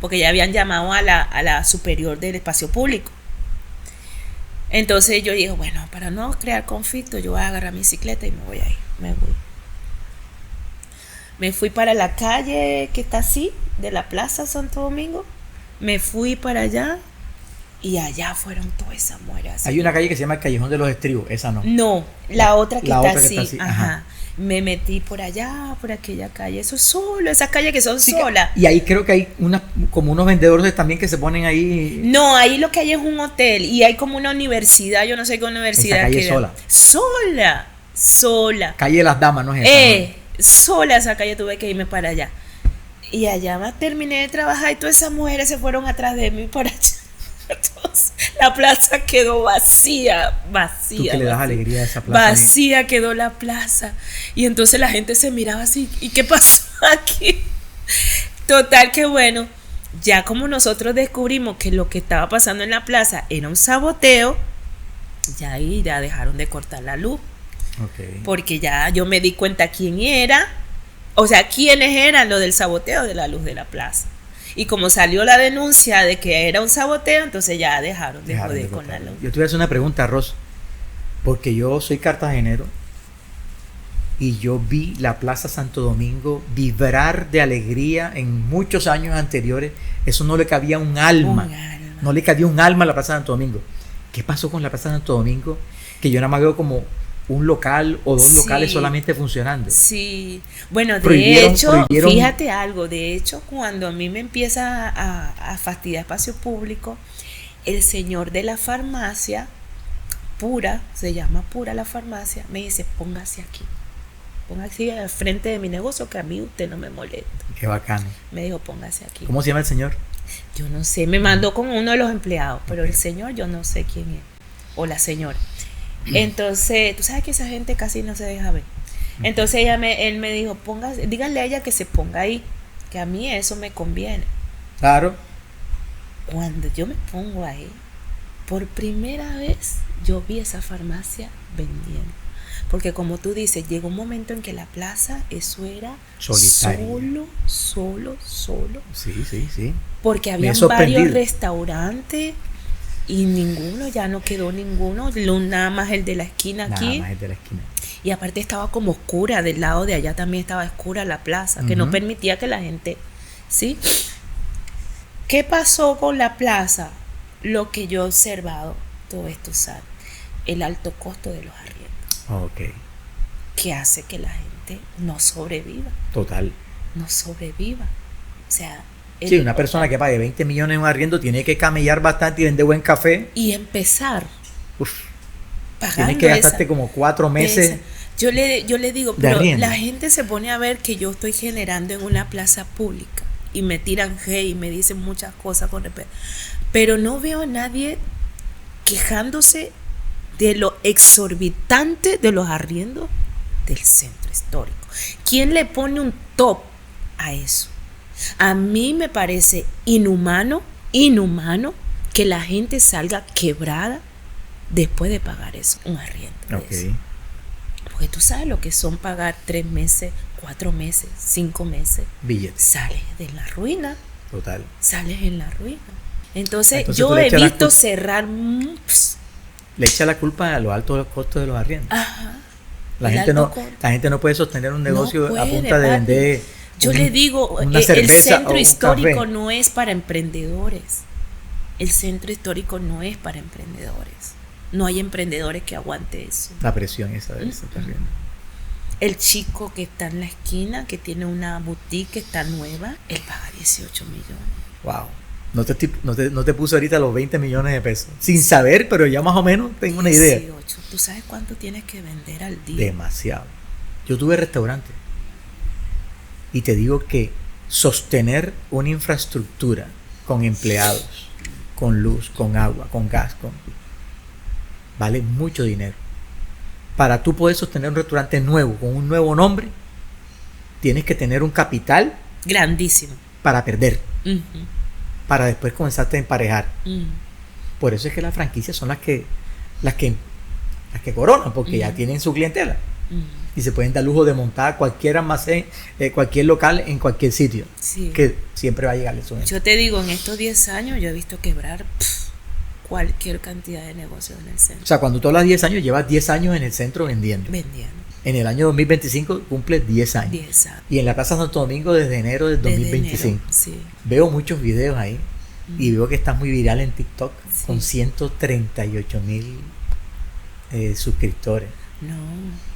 porque ya habían llamado a la superior del espacio público. Entonces yo digo, bueno, para no crear conflicto, yo voy a agarrar mi bicicleta y me voy a ir, me fui para la calle que está así, de la Plaza Santo Domingo. Me fui para allá y allá fueron todas esas mujeres. Hay una calle que se llama el Callejón de los Estribos, esa no. No, la otra que está así. Ajá. Ajá. Me metí por allá, por aquella calle, eso solo, esas calles que son solas. Y ahí creo que hay como unos vendedores también que se ponen ahí. No, ahí lo que hay es un hotel y hay como una universidad, yo no sé qué universidad. Esa calle sola. Calle de las Damas, ¿no es esa? Sola esa calle, tuve que irme para allá. Y allá terminé de trabajar y todas esas mujeres se fueron atrás de mí por allá. Entonces, la plaza quedó vacía. Tú que le das alegría a esa plaza. Vacía quedó la plaza. Y entonces la gente se miraba así, ¿y qué pasó aquí? Total que bueno, ya como nosotros descubrimos que lo que estaba pasando en la plaza era un saboteo, ya ahí ya dejaron de cortar la luz. Okay. Porque ya yo me di cuenta quién era, o sea, quiénes eran lo del saboteo de la luz de la plaza. Y como salió la denuncia de que era un saboteo, entonces ya dejaron de joder con la luz. Yo te voy a hacer una pregunta, Ros, porque yo soy cartagenero y yo vi la Plaza Santo Domingo vibrar de alegría en muchos años anteriores. Eso no le cabía un alma. No le cabía un alma a la Plaza Santo Domingo. ¿Qué pasó con la Plaza Santo Domingo? Que yo nada más veo como un local o dos locales solamente funcionando. Sí, bueno, de hecho, fíjate algo, de hecho, cuando a mí me empieza a fastidiar espacio público, el señor de la farmacia, Pura, se llama Pura la farmacia, me dice, póngase aquí al frente de mi negocio, que a mí usted no me molesta. Qué bacano. Me dijo, póngase aquí. ¿Cómo se llama el señor? Yo no sé, me mandó con uno de los empleados, pero el señor yo no sé quién es, o la señora. Entonces, tú sabes que esa gente casi no se deja ver. Entonces él me dijo, díganle a ella que se ponga ahí, que a mí eso me conviene. Claro. Cuando yo me pongo ahí, por primera vez yo vi esa farmacia vendiendo. Porque como tú dices, llegó un momento en que la plaza, eso era solitario. Solo. Sí. Porque había varios restaurantes y ninguno, ya no quedó ninguno, nada más el de la esquina aquí. Nada más el de la esquina. Y aparte estaba como oscura, del lado de allá también estaba oscura la plaza, que no permitía que la gente, ¿sí? ¿Qué pasó con la plaza? Lo que yo he observado, todo esto, ¿sabes? El alto costo de los arriendos. Ok. Que hace que la gente no sobreviva. Total. No sobreviva. O sea... Sí, una persona que pague 20 millones en un arriendo tiene que camellar bastante y vender buen café. Y empezar. Tienes que gastarte como 4 meses. Yo le digo, pero la gente se pone a ver que yo estoy generando en una plaza pública y me tiran hate y me dicen muchas cosas con respecto. Pero no veo a nadie quejándose de lo exorbitante de los arriendos del centro histórico. ¿Quién le pone un top a eso? A mí me parece inhumano que la gente salga quebrada después de pagar eso, un arriendo. Okay. Porque tú sabes lo que son pagar 3 meses, 4 meses, 5 meses. Billetes. Sales de la ruina. Total. Sales en la ruina. Entonces yo he visto cerrar. Le echa la culpa a los altos costos de los arriendos. Ajá. La gente no puede sostener un negocio a punta de vender. Yo le digo, el centro histórico no es para emprendedores. El centro histórico no es para emprendedores. No hay emprendedores que aguante eso. La presión esa de ese arriendo. El chico que está en la esquina, que tiene una boutique que está nueva, él paga 18 millones. Wow. No te puse ahorita los 20 millones de pesos. Sin saber, pero ya más o menos tengo una idea. 18. ¿Tú sabes cuánto tienes que vender al día? Demasiado. Yo tuve restaurante. Y te digo que sostener una infraestructura con empleados, con luz, con agua, con gas, vale mucho dinero. Para tú poder sostener un restaurante nuevo, con un nuevo nombre, tienes que tener un capital grandísimo para perder. Para después comenzarte a emparejar. Por eso es que las franquicias son las que coronan, porque ya tienen su clientela. Y se pueden dar lujo de montar cualquier almacén, cualquier local en cualquier sitio. Sí. Que siempre va a llegar eso. Yo te digo, en estos 10 años yo he visto quebrar cualquier cantidad de negocios en el centro. O sea, cuando tú hablas 10 años, llevas 10 años en el centro vendiendo. En el año 2025 cumple 10 años. 10 años. Y en la Plaza Santo Domingo desde enero del 2025. Enero, sí. Veo muchos videos ahí y veo que estás muy viral en TikTok con 138,000 suscriptores. No.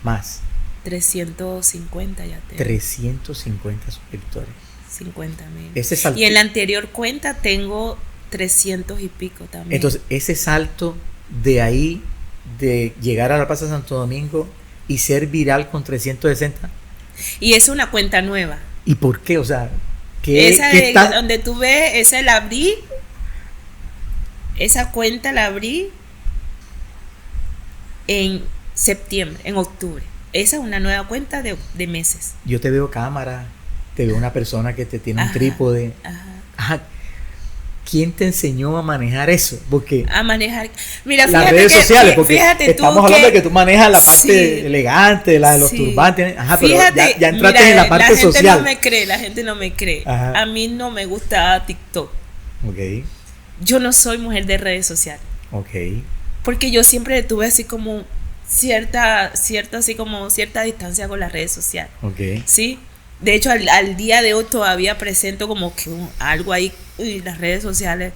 Más. 350 ya tengo. 350 suscriptores. 50,000. Y en la anterior cuenta tengo 300 y pico también. Entonces, ese salto de ahí, de llegar a la Plaza Santo Domingo y ser viral con 360. Y es una cuenta nueva. ¿Y por qué? O sea, donde tú ves, esa la abrí. Esa cuenta la abrí en septiembre, en octubre. Esa es una nueva cuenta de meses. Yo te veo cámara, te veo una persona que te tiene un trípode. Ajá. ¿Quién te enseñó a manejar eso? Porque a manejar, mira, las redes sociales, porque estamos hablando de que tú manejas la parte elegante, la de los turbantes. Ajá, fíjate, pero ya entraste en la parte social. La gente no me cree. Ajá. A mí no me gusta TikTok. Okay. Yo no soy mujer de redes sociales. Okay. Porque yo siempre tuve así como cierta distancia con las redes sociales. Okay. ¿Sí? De hecho, al día de hoy todavía presento como que algo ahí en las redes sociales.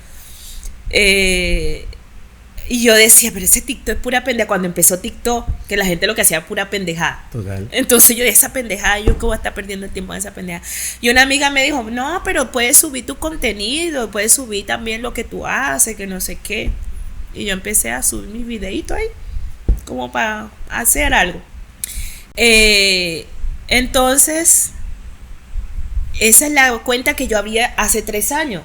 Y yo decía, pero ese TikTok es pura pendeja. Cuando empezó TikTok, que la gente lo que hacía era pura pendejada. Total. Entonces yo, esa pendejada, yo que voy a estar perdiendo el tiempo en esa pendejada. Y una amiga me dijo, no, pero puedes subir tu contenido, puedes subir también lo que tú haces, que no sé qué. Y yo empecé a subir mis videitos ahí, como para hacer algo. Entonces, esa es la cuenta que yo había hace 3 años.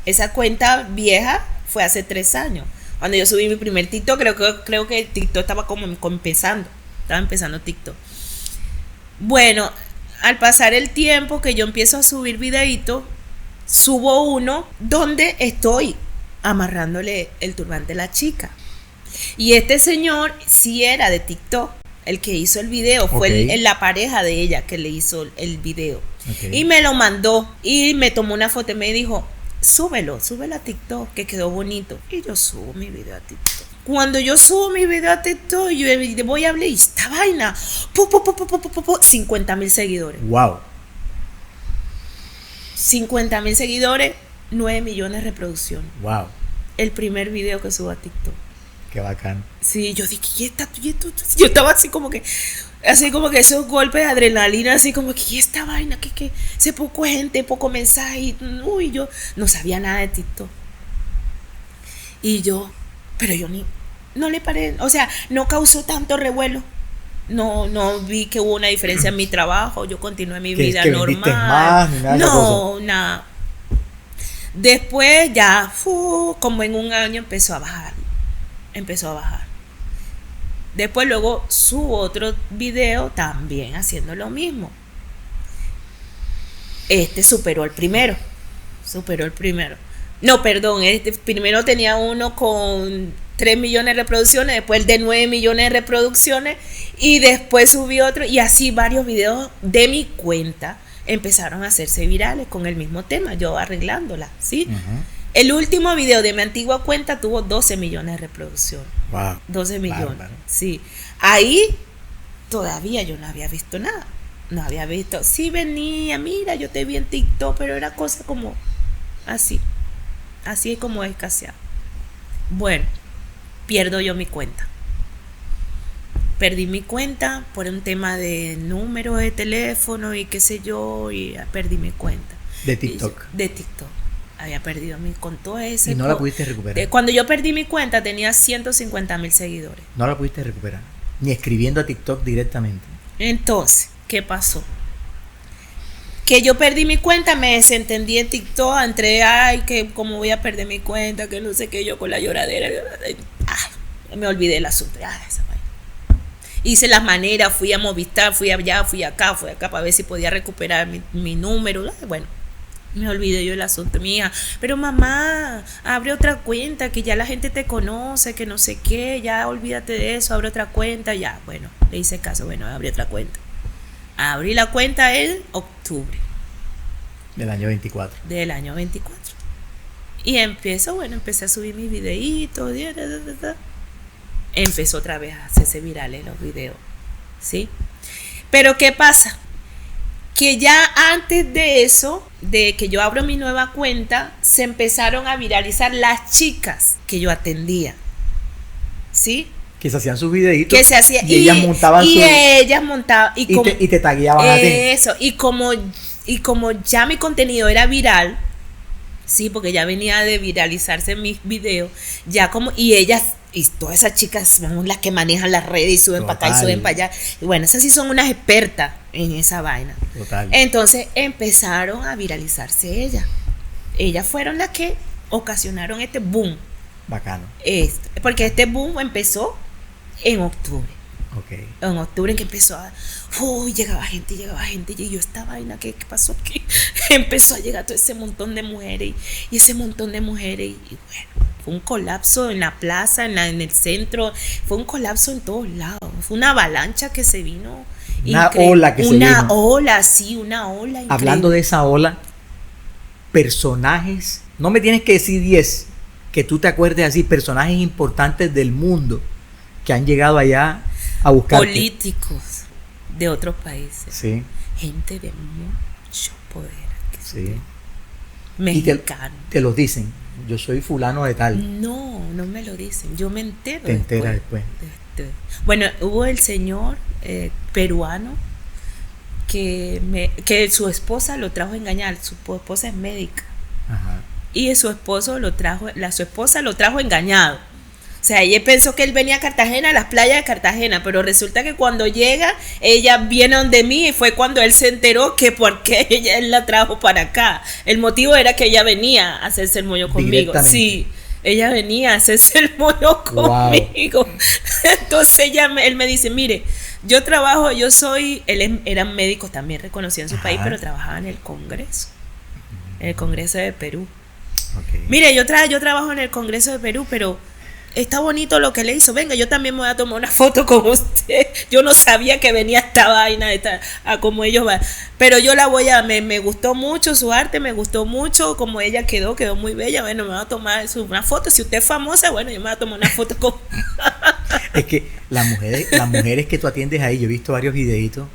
Esa cuenta vieja fue hace 3 años. Cuando yo subí mi primer TikTok, creo que TikTok estaba como empezando. Estaba empezando TikTok. Bueno, al pasar el tiempo que yo empiezo a subir videitos, subo uno donde estoy amarrándole el turbante a la chica. Y este señor sí era de TikTok, el que hizo el video, fue la pareja de ella que le hizo el video. Y me lo mandó y me tomó una foto y me dijo, súbelo a TikTok, que quedó bonito. Y yo subo mi video a TikTok. Cuando yo subo mi video a TikTok, yo voy a hablar y esta vaina, 50,000 seguidores. Wow. 50,000 seguidores, 9 millones de reproducciones. Wow. El primer video que subo a TikTok. Qué bacán. Sí, yo dije, ¿y esto? Yo estaba así como que esos golpes de adrenalina, así como que, ¿y esta vaina? Que ese poco gente, poco mensaje. Uy, yo no sabía nada de TikTok. Pero yo no le paré, o sea, no causó tanto revuelo. No vi que hubo una diferencia en mi trabajo. Yo continué mi vida normal. Más, ni nada nada. Después ya, como en un año empezó a bajar. Después luego subo otro video también haciendo lo mismo. Superó el primero. No, perdón, primero tenía uno con 3 millones de reproducciones, después el de 9 millones de reproducciones, y después subí otro, y así varios videos de mi cuenta empezaron a hacerse virales con el mismo tema, yo arreglándola, ¿sí? Uh-huh. El último video de mi antigua cuenta tuvo 12 millones de reproducciones. Wow. 12 millones, bárbaro. Sí. Ahí todavía yo no había visto nada. No había visto, sí venía, mira, yo te vi en TikTok, pero era cosa como así es como escaseado. Bueno, pierdo yo mi cuenta. Perdí mi cuenta por un tema de número de teléfono y qué sé yo, y perdí mi cuenta. ¿De TikTok? De TikTok. Había perdido con todo ese. ¿Y no la pudiste recuperar? Cuando yo perdí mi cuenta tenía 150,000 seguidores. No la pudiste recuperar, ni escribiendo a TikTok directamente. Entonces, ¿qué pasó? Que yo perdí mi cuenta, me desentendí en TikTok, entré, que cómo voy a perder mi cuenta, que no sé qué, yo con la lloradera, me olvidé del asunto, esa vaina. Hice las maneras, fui a Movistar, fui allá, fui acá para ver si podía recuperar mi número, bueno, me olvidé yo del asunto, mi hija, pero mamá, abre otra cuenta, que ya la gente te conoce, que no sé qué, ya olvídate de eso, abre otra cuenta, ya, bueno, le hice caso, bueno, abrí otra cuenta. Abrí la cuenta en octubre. Del año 24. Y empecé a subir mis videitos. Empezó otra vez a hacerse virales los videos. ¿Sí? Pero ¿qué pasa? Que ya antes de eso, de que yo abro mi nueva cuenta, se empezaron a viralizar las chicas que yo atendía. ¿Sí? Que se hacían sus videitos. Que se hacía, y ellas montaban y te tagueaban a ti. Eso, y como ya mi contenido era viral, sí, porque ya venía de viralizarse mis videos, ya como, y ellas, y todas esas chicas son las que manejan las redes y suben para acá y suben para allá. Y bueno, esas sí son unas expertas en esa vaina. Total. Entonces empezaron a viralizarse ellas. Ellas fueron las que ocasionaron este boom. Bacano. Porque este boom empezó en octubre. Okay. En octubre en que empezó llegaba gente, y yo, esta vaina, ¿qué pasó aquí? Empezó a llegar todo ese montón de mujeres, y ese montón de mujeres, y bueno, fue un colapso en la plaza, en el centro, fue un colapso en todos lados, fue una avalancha que se vino. Una ola una ola increíble. Hablando de esa ola, personajes, no me tienes que decir 10, que tú te acuerdes así, personajes importantes del mundo que han llegado allá a buscar políticos de otros países, sí, gente de mucho poder, sí, mexicano. Te los dicen, yo soy fulano de tal. No me lo dicen, yo me entero. Te enteras después. Bueno, hubo el señor peruano que su esposa lo trajo a engañar, su esposa es médica. Ajá. Y su esposa lo trajo engañado. O sea, ella pensó que él venía a Cartagena, a las playas de Cartagena, pero resulta que cuando llega, ella viene donde mí, y fue cuando él se enteró que por qué él la trajo para acá. El motivo era que ella venía a hacerse el mollo conmigo. Sí, ella venía a hacerse el mollo conmigo. Wow. Entonces él me dice, mire, yo trabajo, él era médico también reconocido en su país, pero trabajaba en el Congreso. en el Congreso de Perú. Okay. Mire, yo trabajo en el Congreso de Perú, pero está bonito lo que le hizo. Venga, yo también me voy a tomar una foto con usted. Yo no sabía que venía esta vaina, a como ellos van. Pero yo me gustó mucho su arte, me gustó mucho como ella quedó muy bella. Bueno, me voy a tomar una foto. Si usted es famosa, bueno, yo me voy a tomar una foto con... Es que las mujeres que tú atiendes ahí, yo he visto varios videitos,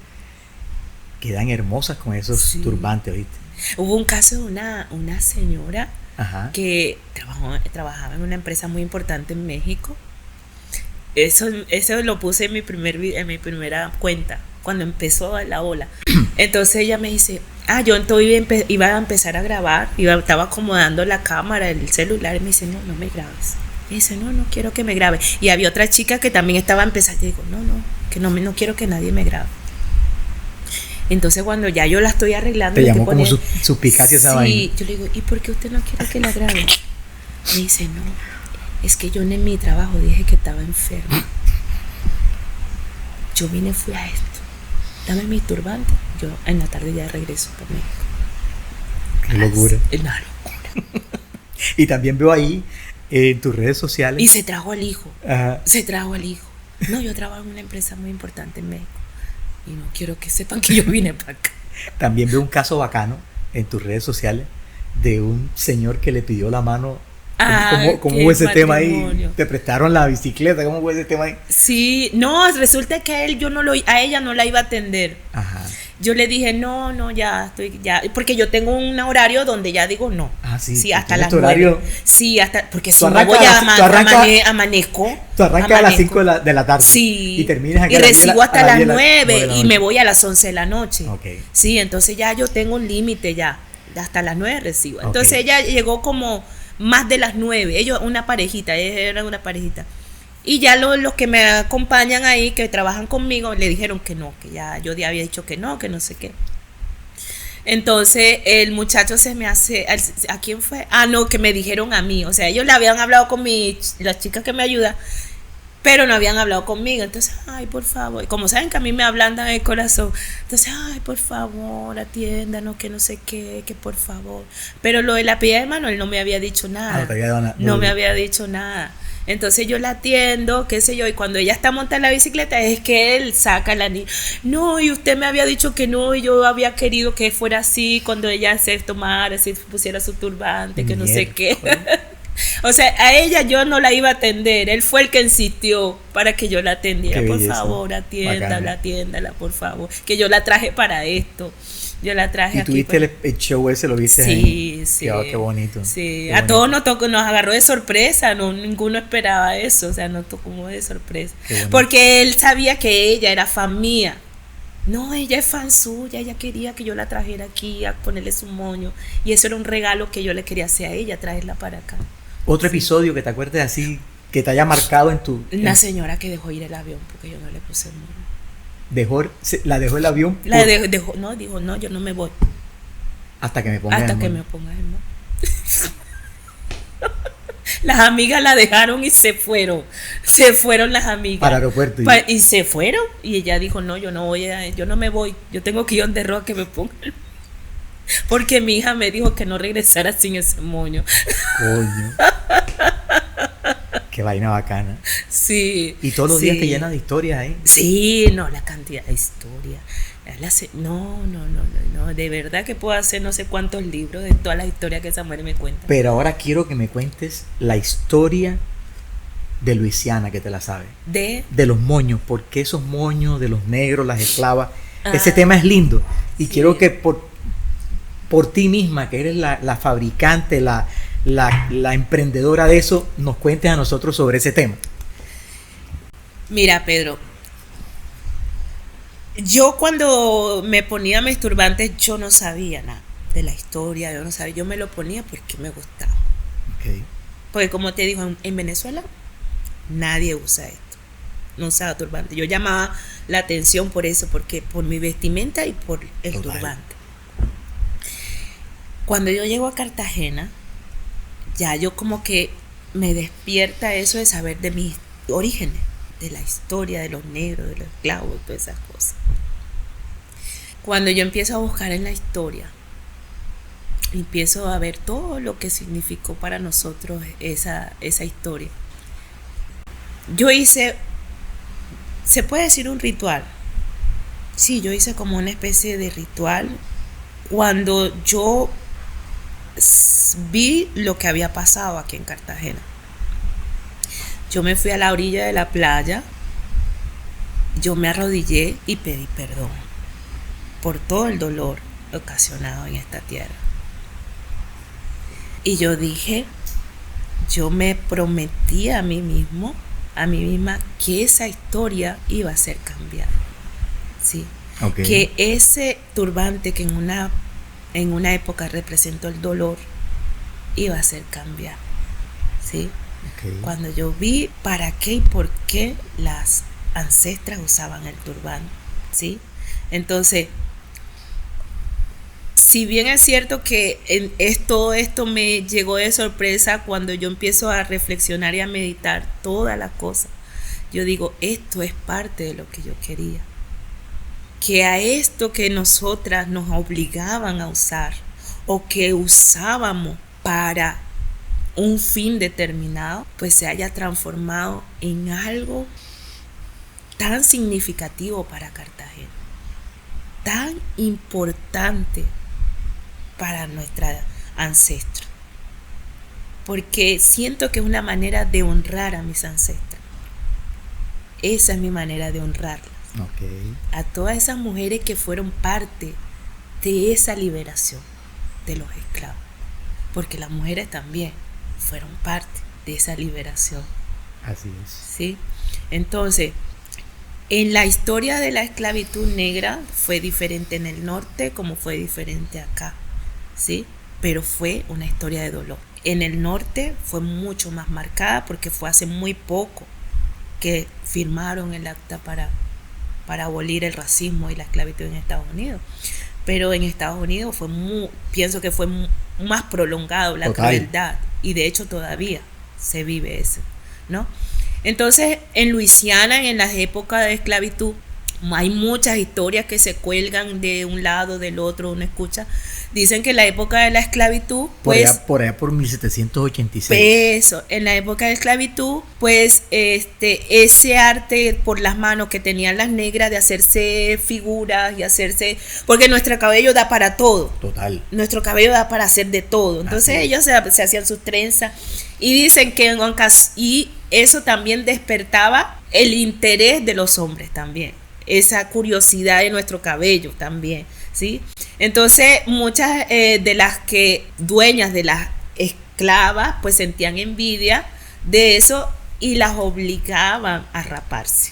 quedan hermosas con esos turbantes, ¿viste? Hubo un caso de una señora que trabajaba en una empresa muy importante en México. Eso lo puse en mi primera cuenta, cuando empezó la ola. Entonces ella me dice, yo iba a empezar a grabar, estaba acomodando la cámara, el celular, y me dice, no me grabes. Y dice, no quiero que me grabe. Y había otra chica que también estaba empezando, y digo, no quiero que nadie me grabe. Entonces cuando ya yo la estoy arreglando, te llamó como suspicacia esa vaina. Sí, yo le digo, ¿y por qué usted no quiere que la grabe? Me dice, no, es que yo en mi trabajo dije que estaba enferma. Yo fui a esto. Dame mi turbante, yo en la tarde ya regreso por México. Qué locura. Una locura. Y también veo ahí en tus redes sociales. Y se trajo al hijo. Ajá. No, yo trabajo en una empresa muy importante en México. Y no quiero que sepan que yo vine para acá. También veo un caso bacano en tus redes sociales de un señor que le pidió la mano. ¿Cómo hubo ese tema ahí? ¿Te prestaron la bicicleta? ¿Cómo hubo ese tema ahí? Sí, no, resulta que a ella no la iba a atender. Ajá. Yo le dije, no, ya, porque yo tengo un horario donde ya digo no. Sí, hasta las 9. Sí, porque si no voy amanezco. Tú arrancas a las 5 de la tarde. Sí. Y terminas aquí y recibo hasta las 9 y me voy a las 11 de la noche. Okay. Sí, entonces ya yo tengo un límite ya. Hasta las 9 recibo. Entonces ella llegó como más de las 9. Ellos, ella era una parejita. Y ya los que me acompañan ahí, que trabajan conmigo, le dijeron que no, que ya yo ya había dicho que no sé qué. Entonces el muchacho se me hace, ¿a quién fue? No, que me dijeron a mí. O sea, ellos le habían hablado con la chica que me ayuda, pero no habían hablado conmigo. Entonces, por favor, como saben que a mí me ablandan el corazón, entonces, por favor, atiéndanos, que no sé qué, que por favor. Pero lo de la piedra de mano, él no me había dicho nada. No me había dicho nada. Entonces yo la atiendo, qué sé yo, y cuando ella está montada en la bicicleta es que él saca la niña. No, y usted me había dicho que no, y yo había querido que fuera así cuando ella se tomara, se pusiera su turbante, que no sé qué. O sea, a ella yo no la iba a atender, él fue el que insistió para que yo la atendiera. Por favor, atiéndala, por favor, que yo la traje para esto. Yo la traje ¿Y aquí. ¿Y tuviste el show ese? ¿Lo viste ahí? Sí. Qué bonito. Sí, qué a bonito. todos nos agarró de sorpresa, ninguno esperaba eso, o sea, nos tocó como de sorpresa. Porque él sabía que ella era fan mía. No, ella es fan suya, ella quería que yo la trajera aquí a ponerle su moño. Y eso era un regalo que yo le quería hacer a ella, traerla para acá. ¿Otro episodio que te acuerdes así, que te haya marcado en tu...? Una señora que dejó ir el avión porque yo no le puse el moño. ¿La dejó el avión? Dijo, no, yo no me voy. Hasta que me pongas el moño. Las amigas la dejaron y se fueron. Se fueron las amigas. Para el aeropuerto. Y se fueron. Y ella dijo, no, yo no me voy. Yo tengo que ir donde Roa que me ponga el moño. Porque mi hija me dijo que no regresara sin ese moño. Coño. Qué vaina bacana. Sí. Y todos los días te llenas de historias, ¿eh? Sí, no, la cantidad de historias. No, de verdad que puedo hacer no sé cuántos libros de todas las historias que esa mujer me cuenta. Pero ahora quiero que me cuentes la historia de Luisiana, que te la sabes. De los moños, ¿por qué esos moños de los negros, las esclavas? Ese tema es lindo. Y quiero que por ti misma, que eres la fabricante, la emprendedora de eso, nos cuentes a nosotros sobre ese tema. Mira, Pedro, yo cuando me ponía mis turbantes yo no sabía nada de la historia, yo me lo ponía porque me gustaba. Okay. Porque como te digo, en Venezuela nadie usa esto, no usaba turbante. Yo llamaba la atención por eso, porque por mi vestimenta y por el turbante. Cuando yo llego a Cartagena, ya yo como que me despierta eso de saber de mis orígenes, de la historia de los negros, de los esclavos, todas esas cosas. Cuando yo empiezo a buscar en la historia, empiezo a ver todo lo que significó para nosotros esa historia. Yo hice, se puede decir un ritual. Sí, yo hice como una especie de ritual cuando yo vi lo que había pasado aquí en Cartagena. Yo me fui a la orilla de la playa, yo me arrodillé y pedí perdón por todo el dolor ocasionado en esta tierra. Y yo dije, yo me prometí a mí misma, que esa historia iba a ser cambiada. ¿Sí? Okay. Que ese turbante que en una época representó el dolor iba a ser cambiado. ¿Sí? Okay. Cuando yo vi para qué y por qué las ancestras usaban el turbante. ¿Sí? Entonces, si bien es cierto que todo esto me llegó de sorpresa cuando yo empiezo a reflexionar y a meditar todas las cosas, yo digo, esto es parte de lo que yo quería. Que a esto que nosotras nos obligaban a usar o que usábamos para un fin determinado, pues se haya transformado en algo tan significativo para Cartagena, tan importante para nuestra ancestra, porque siento que es una manera de honrar a mis ancestras. Esa es mi manera de honrarlas. Okay. A todas esas mujeres que fueron parte de esa liberación de los esclavos, porque las mujeres también fueron parte de esa liberación. Así es. ¿Sí? Entonces, en la historia de la esclavitud negra fue diferente en el norte como fue diferente acá. ¿Sí? Pero fue una historia de dolor. En el norte fue mucho más marcada porque fue hace muy poco que firmaron el acta para abolir el racismo y la esclavitud en Estados Unidos. Pero en Estados Unidos pienso que fue más prolongado la crueldad, y de hecho todavía se vive eso, ¿no? Entonces, en Luisiana, en las épocas de esclavitud, hay muchas historias que se cuelgan de un lado, del otro, uno escucha. Dicen que en la época de la esclavitud, pues... Por allá por 1786. Eso, en la época de esclavitud, pues ese arte por las manos que tenían las negras de hacerse figuras y hacerse... Porque nuestro cabello da para todo. Total. Nuestro cabello da para hacer de todo. Entonces ellos se hacían sus trenzas. Y dicen que y eso también despertaba el interés de los hombres también. Esa curiosidad de nuestro cabello también, ¿sí? Entonces, muchas de las dueñas de las esclavas, pues sentían envidia de eso y las obligaban a raparse.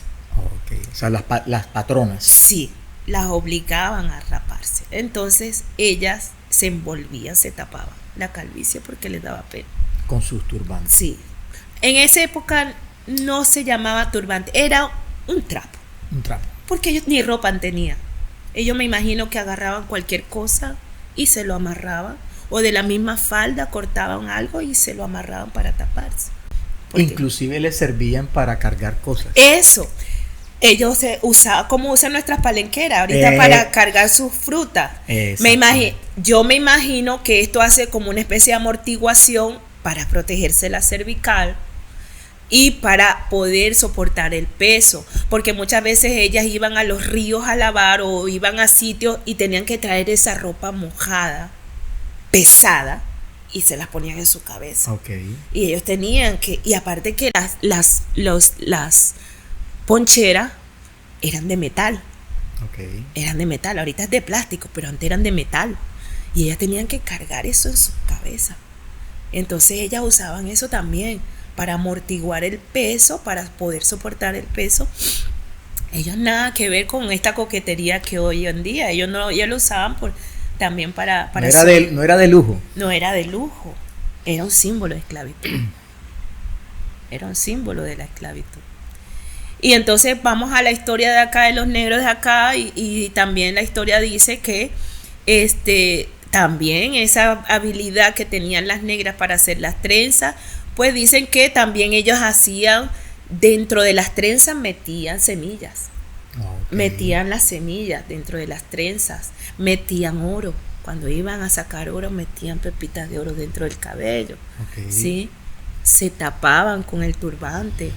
Okay. O sea, las patronas. Sí, las obligaban a raparse. Entonces, ellas se envolvían, se tapaban la calvicie porque les daba pena. Con sus turbantes. Sí. En esa época no se llamaba turbante, era un trapo. Un trapo. Porque ellos ni ropa tenían. Ellos me imagino que agarraban cualquier cosa y se lo amarraban. O de la misma falda cortaban algo y se lo amarraban para taparse. Inclusive les servían para cargar cosas. Eso. Ellos usaban, como usan nuestras palenqueras ahorita para cargar sus frutas. Yo me imagino que esto hace como una especie de amortiguación para protegerse la cervical y para poder soportar el peso, porque muchas veces ellas iban a los ríos a lavar o iban a sitios y tenían que traer esa ropa mojada, pesada, y se las ponían en su cabeza. Okay. Y ellos tenían que, y aparte que las poncheras eran de metal. Okay. Eran de metal, ahorita es de plástico, pero antes eran de metal. Y ellas tenían que cargar eso en su cabeza. Entonces ellas usaban eso también para amortiguar el peso, para poder soportar el peso. Ellos nada que ver con esta coquetería que hoy en día. Ellos lo usaban también para no era de lujo. No era de lujo. Era un símbolo de esclavitud. Era un símbolo de la esclavitud. Y entonces vamos a la historia de acá, de los negros de acá, y también la historia dice que también esa habilidad que tenían las negras para hacer las trenzas, pues dicen que también ellos hacían, dentro de las trenzas metían semillas. Okay. Metían las semillas dentro de las trenzas, metían oro, Cuando iban a sacar oro, metían pepitas de oro dentro del cabello. Ok. ¿Sí? Se tapaban con el turbante.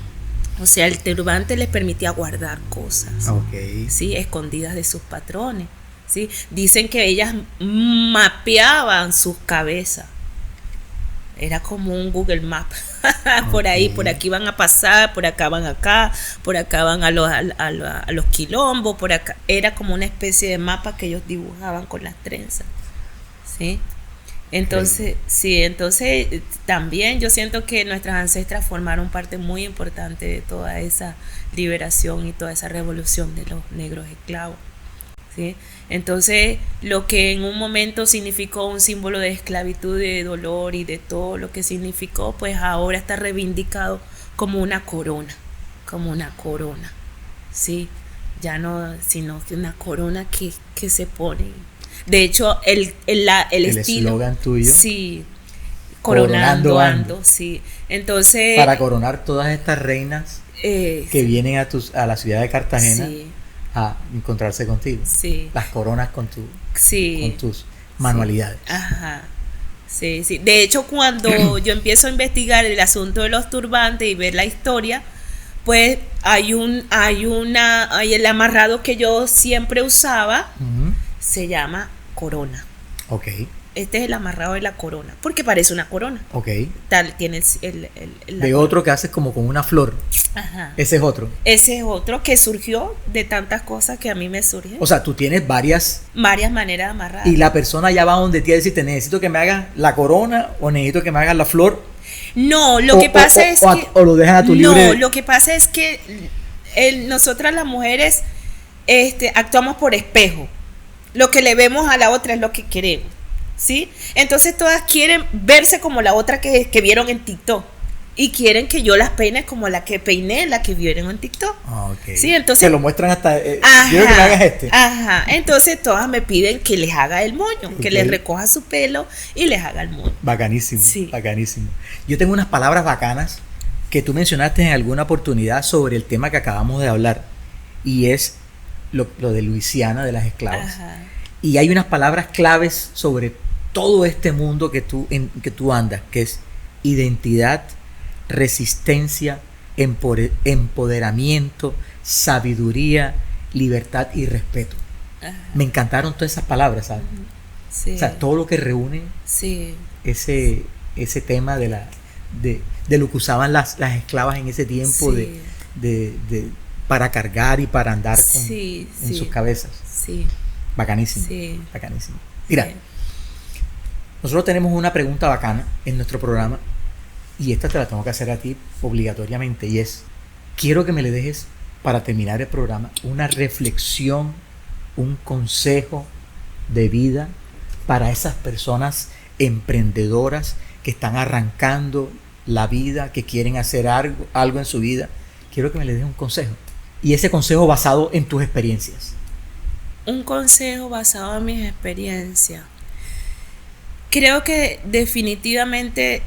O sea, el turbante les permitía guardar cosas, Ok. ¿sí? Escondidas de sus patrones, ¿sí? Dicen que ellas mapeaban sus cabezas. Era como un Google Map. Por ahí, por aquí van a pasar, por acá van acá, por acá van a los quilombos, por acá. Era como una especie de mapa que ellos dibujaban con las trenzas, ¿sí? Entonces, sí, entonces también yo siento que nuestras ancestras formaron parte muy importante de toda esa liberación y toda esa revolución de los negros esclavos, ¿sí? Entonces, lo que en un momento significó un símbolo de esclavitud, de dolor y de todo lo que significó, pues ahora está reivindicado como una corona, ¿sí? Ya no, sino que una corona que se pone. De hecho, el estilo, eslogan tuyo. Sí, coronando ando, sí. Entonces, para coronar todas estas reinas que vienen a la ciudad de Cartagena, sí, a encontrarse contigo. Sí. Las coronas con sí, con tus manualidades. Sí. Ajá. Sí, sí. De hecho, cuando yo empiezo a investigar el asunto de los turbantes y ver la historia, pues hay el amarrado que yo siempre usaba. Se llama corona. Ok. Este es el amarrado de la corona, porque parece una corona. Ok. Tal tiene de otro que haces como con una flor. Ajá. Ese es otro. Ese es otro que surgió de tantas cosas que a mí me surgen. O sea, tú tienes varias maneras de amarrar. Y la persona ya va donde ti a decirte, necesito que me hagas la corona o necesito que me hagas la flor. No, lo que pasa es que... O lo dejan a tu libre. No, lo que pasa es que nosotras las mujeres actuamos por espejo. Lo que le vemos a la otra es lo que queremos, ¿sí? Entonces todas quieren verse como la otra que vieron en TikTok. Y quieren que yo las peine como la que peiné, la que vieron en TikTok. Okay. Sí, entonces... Te lo muestran hasta... quiero que me hagas este. Ajá, entonces todas me piden que les haga el moño, okay, que les recoja su pelo y les haga el moño. Bacanísimo, sí, bacanísimo. Yo tengo unas palabras bacanas que tú mencionaste en alguna oportunidad sobre el tema que acabamos de hablar. Y es lo de Luisiana, de las esclavas. Ajá. Y hay unas palabras claves sobre todo este mundo que tú andas, que es identidad, resistencia, empoderamiento, sabiduría, libertad y respeto. Ajá. Me encantaron todas esas palabras, ¿sabes? Sí. O sea, todo lo que reúne, sí, ese tema de lo que usaban las esclavas en ese tiempo, sí, para cargar y para andar en sus cabezas. Sí. Bacanísimo. Sí. Bacanísimo. Mira, sí, nosotros tenemos una pregunta bacana en nuestro programa. Y esta te la tengo que hacer a ti obligatoriamente, y es, quiero que me le dejes, para terminar el programa, una reflexión, un consejo de vida para esas personas emprendedoras que están arrancando la vida, que quieren hacer algo en su vida. Quiero que me le dejes un consejo, y ese consejo basado en tus experiencias. Un consejo basado en mis experiencias. Creo que definitivamente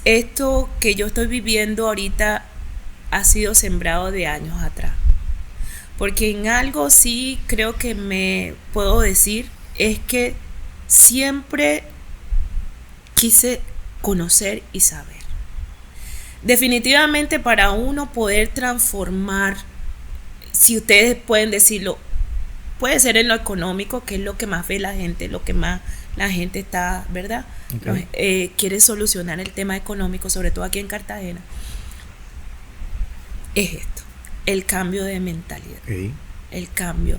esto que yo estoy viviendo ahorita ha sido sembrado de años atrás, porque en algo sí creo que me puedo decir es que siempre quise conocer y saber. Definitivamente, para uno poder transformar, si ustedes pueden decirlo, puede ser en lo económico, que es lo que más ve la gente, lo que más la gente está, ¿verdad? Okay. Quiere solucionar el tema económico, sobre todo aquí en Cartagena. Es esto, el cambio de mentalidad. Okay. El cambio.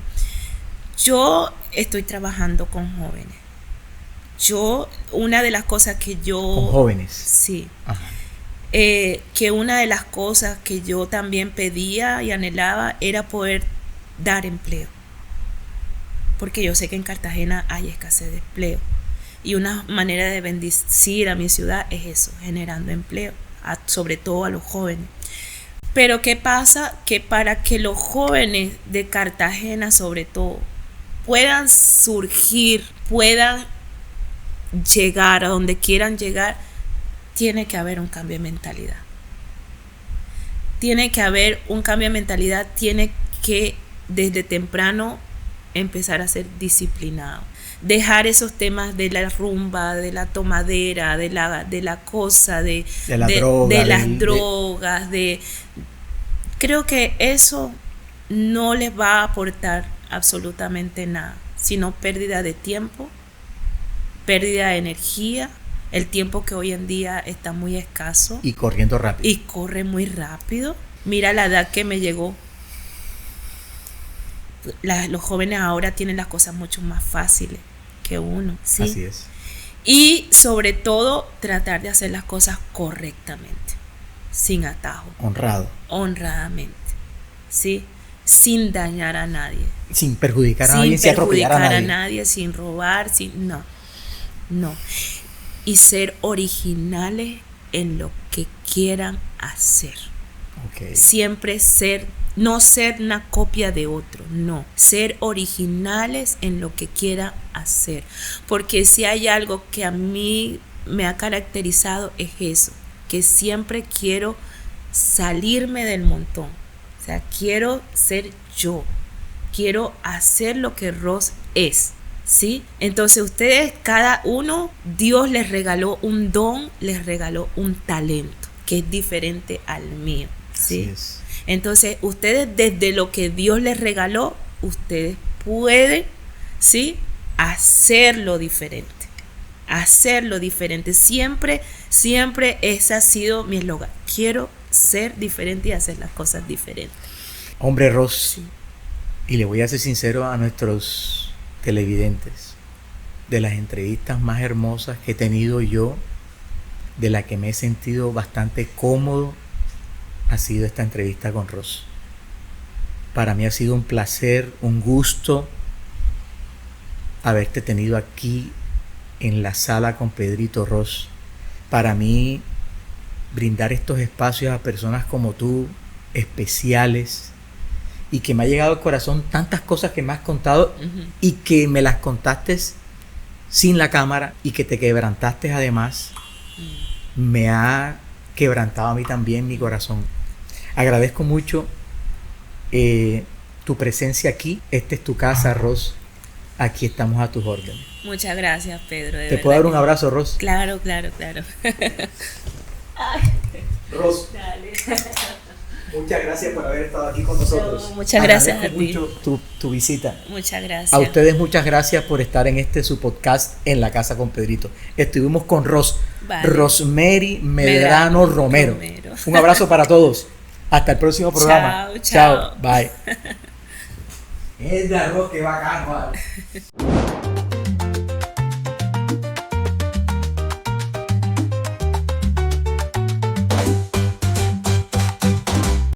Yo estoy trabajando con jóvenes. Una de las cosas que yo... ¿Con jóvenes? Sí. Ajá. Que una de las cosas que yo también pedía y anhelaba era poder dar empleo. Porque yo sé que en Cartagena hay escasez de empleo. Y una manera de bendecir a mi ciudad es eso, generando empleo, sobre todo a los jóvenes. Pero ¿qué pasa? Que para que los jóvenes de Cartagena, sobre todo, puedan surgir, puedan llegar a donde quieran llegar, tiene que haber un cambio de mentalidad. Tiene que haber un cambio de mentalidad, tiene que desde temprano empezar a ser disciplinado. Dejar esos temas de la rumba, de la tomadera, de la cosa, de las drogas. Creo que eso no les va a aportar absolutamente nada, sino pérdida de tiempo, pérdida de energía, el tiempo que hoy en día está muy escaso. Y corriendo rápido. Y corre muy rápido. Mira la edad que me llegó. Los jóvenes ahora tienen las cosas mucho más fáciles que uno, ¿sí? Así es. Y sobre todo tratar de hacer las cosas correctamente, sin atajo. Honradamente, ¿sí? Sin dañar a nadie. Sin perjudicar a nadie, sin atropellar a nadie. Sin robar, no. Y ser originales en lo que quieran hacer. Okay. Siempre no ser una copia de otro, no. Ser originales en lo que quieran hacer. Porque si hay algo que a mí me ha caracterizado es eso, que siempre quiero salirme del montón. O sea, quiero ser yo. Quiero hacer lo que Ros es, ¿sí? Entonces ustedes, cada uno, Dios les regaló un don, les regaló un talento que es diferente al mío, ¿sí? Así es. Entonces ustedes, desde lo que Dios les regaló, ustedes pueden, ¿sí?, hacerlo diferente. Siempre ese ha sido mi eslogan. Quiero ser diferente y hacer las cosas diferentes. Hombre, Ros, sí. Y le voy a ser sincero a nuestros televidentes, de las entrevistas más hermosas que he tenido yo, de la que me he sentido bastante cómodo, ha sido esta entrevista con Ros. Para mí ha sido un placer, un gusto haberte tenido aquí en la sala con Pedrito, Ros. Para mí, brindar estos espacios a personas como tú, especiales, y que me ha llegado al corazón tantas cosas que me has contado, uh-huh, y que me las contaste sin la cámara y que te quebrantaste además, me ha quebrantado a mí también mi corazón. Agradezco mucho tu presencia aquí. Esta es tu casa, Ros. Aquí estamos a tus órdenes. Muchas gracias, Pedro. ¿Te puedo dar un abrazo, Ros? Claro. Ros, dale. Muchas gracias por haber estado aquí con nosotros. No, muchas gracias a ti. Mucho tu visita. Muchas gracias. A ustedes muchas gracias por estar en su podcast En la Casa con Pedrito. Estuvimos con Rosemary Medrano Romero. Un abrazo para todos. Hasta el próximo programa. Chao. Bye. Es de arroz que bacano.